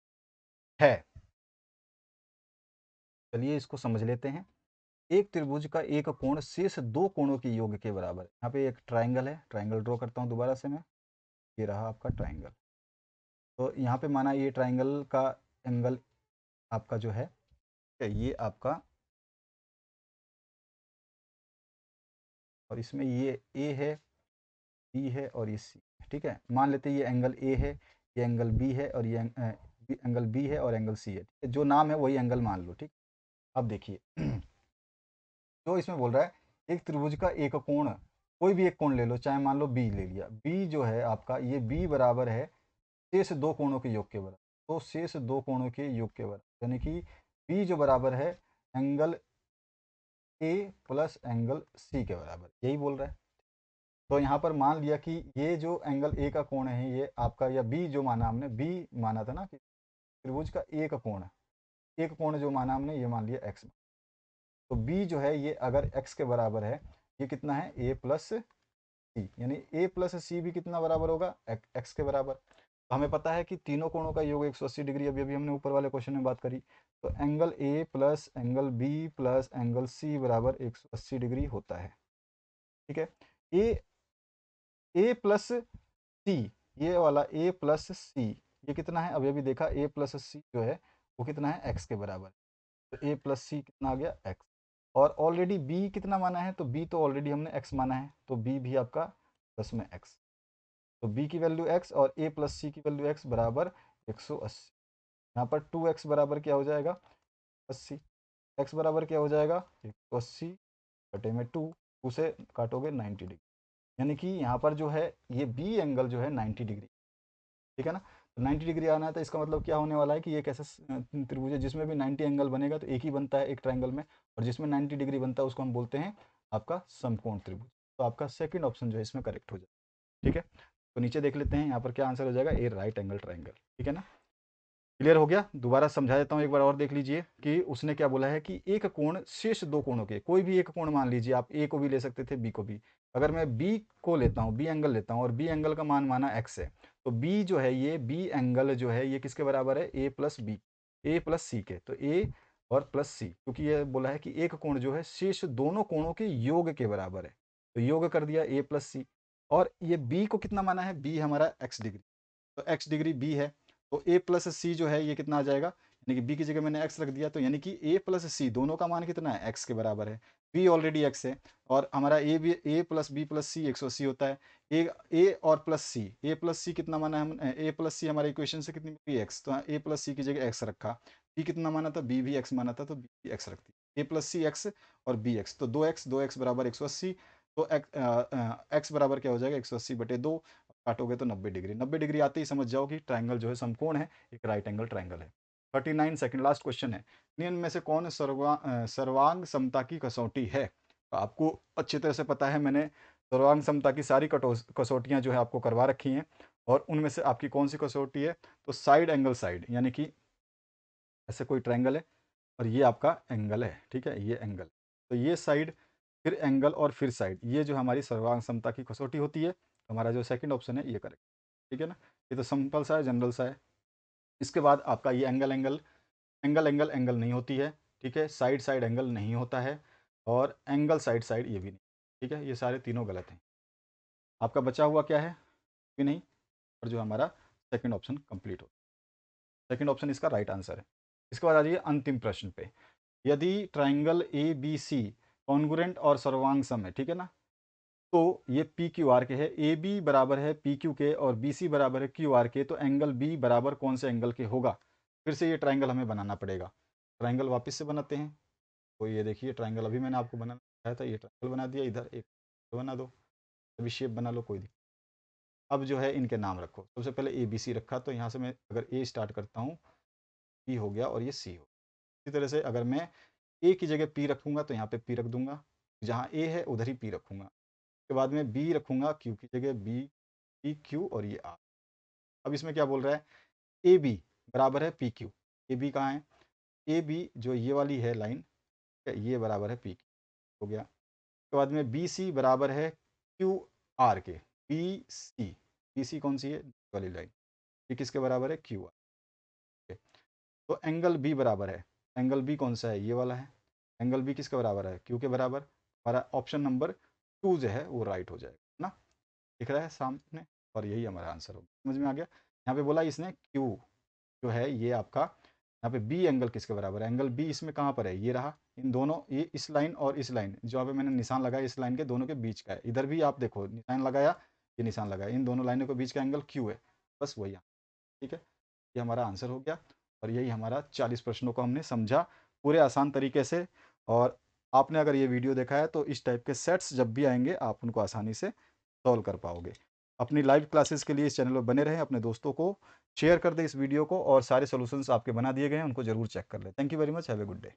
है। चलिए इसको समझ लेते हैं। एक त्रिभुज का एक कोण शेष दो कोणों के योग के बराबर है। यहाँ पे एक ट्राइंगल है, ट्राइंगल ड्रॉ करता हूँ दोबारा से मैं, ये रहा आपका ट्राइंगल। तो यहाँ पे माना ये ट्राइंगल का एंगल आपका जो है, ये आपका, और इसमें ये ए है, बी है और ये सी है, ठीक है। मान लेते हैं ये एंगल ए है, ये एंगल बी है, और ये एंगल बी है और एंगल सी है, ठीक है? जो नाम है वही एंगल मान लो, ठीक। अब देखिए तो इसमें बोल रहा है एक त्रिभुज का एक कोण, कोई भी एक कोण ले लो, चाहे मान लो बी ले लिया, बी जो है आपका ये बी बराबर है शेष दो कोणों के योग के बराबर। तो शेष दो कोणों के योग के बराबर, यानी कि बी जो बराबर है angle A plus angle C के बराबर, यही बोल रहा है। तो यहाँ पर मान लिया कि ये जो एंगल ए का कोण है ये आपका, या बी जो माना हमने, बी माना था ना कि त्रिभुज का एक कोण, एक कोण जो माना हमने ये मान लिया एक्स। तो बी जो है ये अगर एक्स के बराबर है, ये कितना है, ए प्लस सी, यानी ए प्लस सी भी कितना बराबर होगा, एक्स के बराबर। तो हमें पता है कि तीनों कोणों का योग 180 डिग्री, अभी अभी हमने ऊपर वाले क्वेश्चन में बात करी। तो angle A plus angle B plus angle C बराबर 180 डिग्री होता है, ठीक है। ए ए प्लस सी, ये वाला ए प्लस सी ये कितना है, अभी अभी देखा, ए प्लस सी जो है वो कितना है, एक्स के बराबर। तो ए प्लस सी कितना आ गया, एक्स। और ऑलरेडी बी कितना माना है, तो बी तो ऑलरेडी हमने एक्स माना है, तो बी भी आपका प्लस में एक्स। तो बी की वैल्यू एक्स और ए प्लस सी की वैल्यू एक्स बराबर 180। यहाँ पर 2x बराबर क्या हो जाएगा, 80। एक्स बराबर क्या हो जाएगा, 180 बटे में 2 से काटोगे 90 डिग्री, यानी कि यहाँ पर जो है ये बी एंगल जो है 90 डिग्री, ठीक है ना। तो 90 डिग्री आना है, तो इसका मतलब क्या होने वाला है कि ये कैसे त्रिभुज है जिसमें भी 90 एंगल बनेगा तो एक ही बनता है एक ट्रायंगल में, और जिसमें 90 डिग्री बनता है उसको हम बोलते हैं आपका समकोण त्रिभुज। तो आपका सेकंड ऑप्शन जो है इसमें करेक्ट हो जाएगा। ठीक है, तो नीचे देख लेते हैं यहाँ पर क्या आंसर हो जाएगा, ए राइट एंगल ट्राइंगल। ठीक है ना, क्लियर हो गया। दोबारा समझा देता हूँ एक बार और, देख लीजिए कि उसने क्या बोला है कि एक कोण शेष दो कोणों के, कोई भी एक कोण मान लीजिए, आप ए को भी ले सकते थे बी को भी। अगर मैं बी को लेता हूँ, बी एंगल लेता हूँ और बी एंगल का मान माना एक्स है, तो बी जो है ये बी एंगल जो है ये किसके बराबर है, ए प्लस बी, ए प्लस सी के। तो ए और प्लस सी, क्योंकि ये बोला है कि एक कोण जो है शेष दोनों कोणों के योग के बराबर है, तो योग कर दिया ए प्लस सी। और ये बी को कितना माना है, बी हमारा एक्स डिग्री, तो एक्स डिग्री बी है, तो ए प्लस सी जो है ये कितना आ जाएगा, यानी कि बी की जगह मैंने एक्स रख दिया, तो यानी कि ए प्लस सी दोनों का मान कितना है, एक्स के बराबर है। बी ऑलरेडी एक्स है, और हमारा ए भी ए प्लस बी प्लस सी 180 होता है। ए और प्लस सी, ए प्लस सी कितना माना है हम, ए प्लस सी हमारे इक्वेशन से कितनी बी एक्स, तो ए प्लस सी की जगह एक्स रखा। बी कितना माना था, बी भी एक्स माना था, तो बी एक्स रखती है। ए प्लस सी एक्स और बी एक्स, तो दो एक्स बराबर 180, तो एक्स बराबर क्या हो जाएगा, 180/2, काटोगे तो 90 डिग्री। 90 डिग्री आते ही समझ जाओ कि ट्राइंगल जो है समकोण है, एक राइट एंगल ट्राइंगल है। 39 सेकंड, लास्ट क्वेश्चन है, निम्न में से कौन सर्वांग समता की कसौटी है। तो आपको अच्छी तरह से पता है, मैंने सर्वांग समता की सारी कसौटियां जो है आपको करवा रखी हैं, और उनमें से आपकी कौन सी कसौटी है, तो साइड एंगल साइड, यानी कि ऐसे कोई ट्राइंगल है और ये आपका एंगल है, ठीक है, ये एंगल, तो ये साइड, फिर एंगल और फिर साइड, ये जो हमारी सर्वांग समता की कसौटी होती है। तो हमारा जो सेकंड ऑप्शन है ये करेक्ट। ठीक है ना, ये तो सिंपल सा है, जनरल सा है। इसके बाद आपका ये angle angle, angle angle angle नहीं होती है, ठीक है, साइड साइड एंगल नहीं होता है, और एंगल साइड साइड ये भी नहीं। ठीक है, ये सारे तीनों गलत हैं। आपका बचा हुआ क्या है, भी नहीं, और जो हमारा सेकंड ऑप्शन कंप्लीट हो, सेकंड ऑप्शन इसका राइट आंसर है। इसके बाद आ जाइए अंतिम प्रश्न पे, यदि triangle A B C congruent और सर्वांग सम है, ठीक है ना, तो ये पी क्यू आर के है, ए बी बराबर है पी क्यू के और बी सी बराबर है क्यू आर के, तो एंगल बी बराबर कौन से एंगल के होगा। फिर से ये ट्राइंगल हमें बनाना पड़ेगा। ट्राइंगल वापस से बनाते हैं, तो ये देखिए ट्राइंगल अभी मैंने आपको बनाना बताया था, ये ट्राइंगल बना दिया, इधर एक बना दो, अभी शेप बना लो, कोई दिक्कत। अब जो है इनके नाम रखो, सबसे पहले ए बी सी रखा, तो यहाँ से मैं अगर ए स्टार्ट करता हूँ, पी हो गया और ये सी हो। इसी तरह से अगर मैं ए की जगह पी रखूँगा तो यहाँ पे पी रख दूंगा, जहाँ ए है उधर ही पी रखूँगा। उसके बाद में बी रखूँगा, क्यू की जगह बी, पी क्यू और ये आर। अब इसमें क्या बोल रहा है, ए बी बराबर है पी क्यू, ए बी कहाँ है, ए बी जो ये वाली है लाइन, ये बराबर है पी क्यू, हो गया। उसके बाद में बी सी बराबर है क्यू आर के, बी सी कौन सी है, वाली लाइन, ये किसके बराबर है, क्यू आर। तो एंगल बी बराबर है, एंगल बी कौन सा है, ये वाला है, एंगल बी किसके बराबर है, क्यू के बराबर। हमारा ऑप्शन नंबर 2 जो है वो राइट हो जाएगा ना, दिख रहा है सामने, और यही हमारा आंसर होगा। समझ में आ गया। यहाँ पे बोला इसने क्यू जो है ये आपका, यहाँ पे बी एंगल किसके बराबर है, एंगल बी इसमें कहाँ पर है, ये रहा, इन दोनों, ये इस लाइन और इस लाइन, जो यहाँ पे मैंने निशान लगाया इस लाइन के दोनों के बीच का है, इधर भी आप देखो निशान लगाया, ये निशान लगाया, इन दोनों लाइनों के बीच का एंगल क्यू है, बस वही। ठीक है, ये हमारा आंसर हो गया, और यही हमारा 40 प्रश्नों को हमने समझा पूरे आसान तरीके से। और आपने अगर ये वीडियो देखा है तो इस टाइप के सेट्स जब भी आएंगे आप उनको आसानी से सॉल्व कर पाओगे। अपनी लाइव क्लासेस के लिए इस चैनल पर बने रहें, अपने दोस्तों को शेयर कर दें इस वीडियो को, और सारे सॉल्यूशंस आपके बना दिए गए हैं, उनको जरूर चेक कर लें। Thank you very much, have a good day.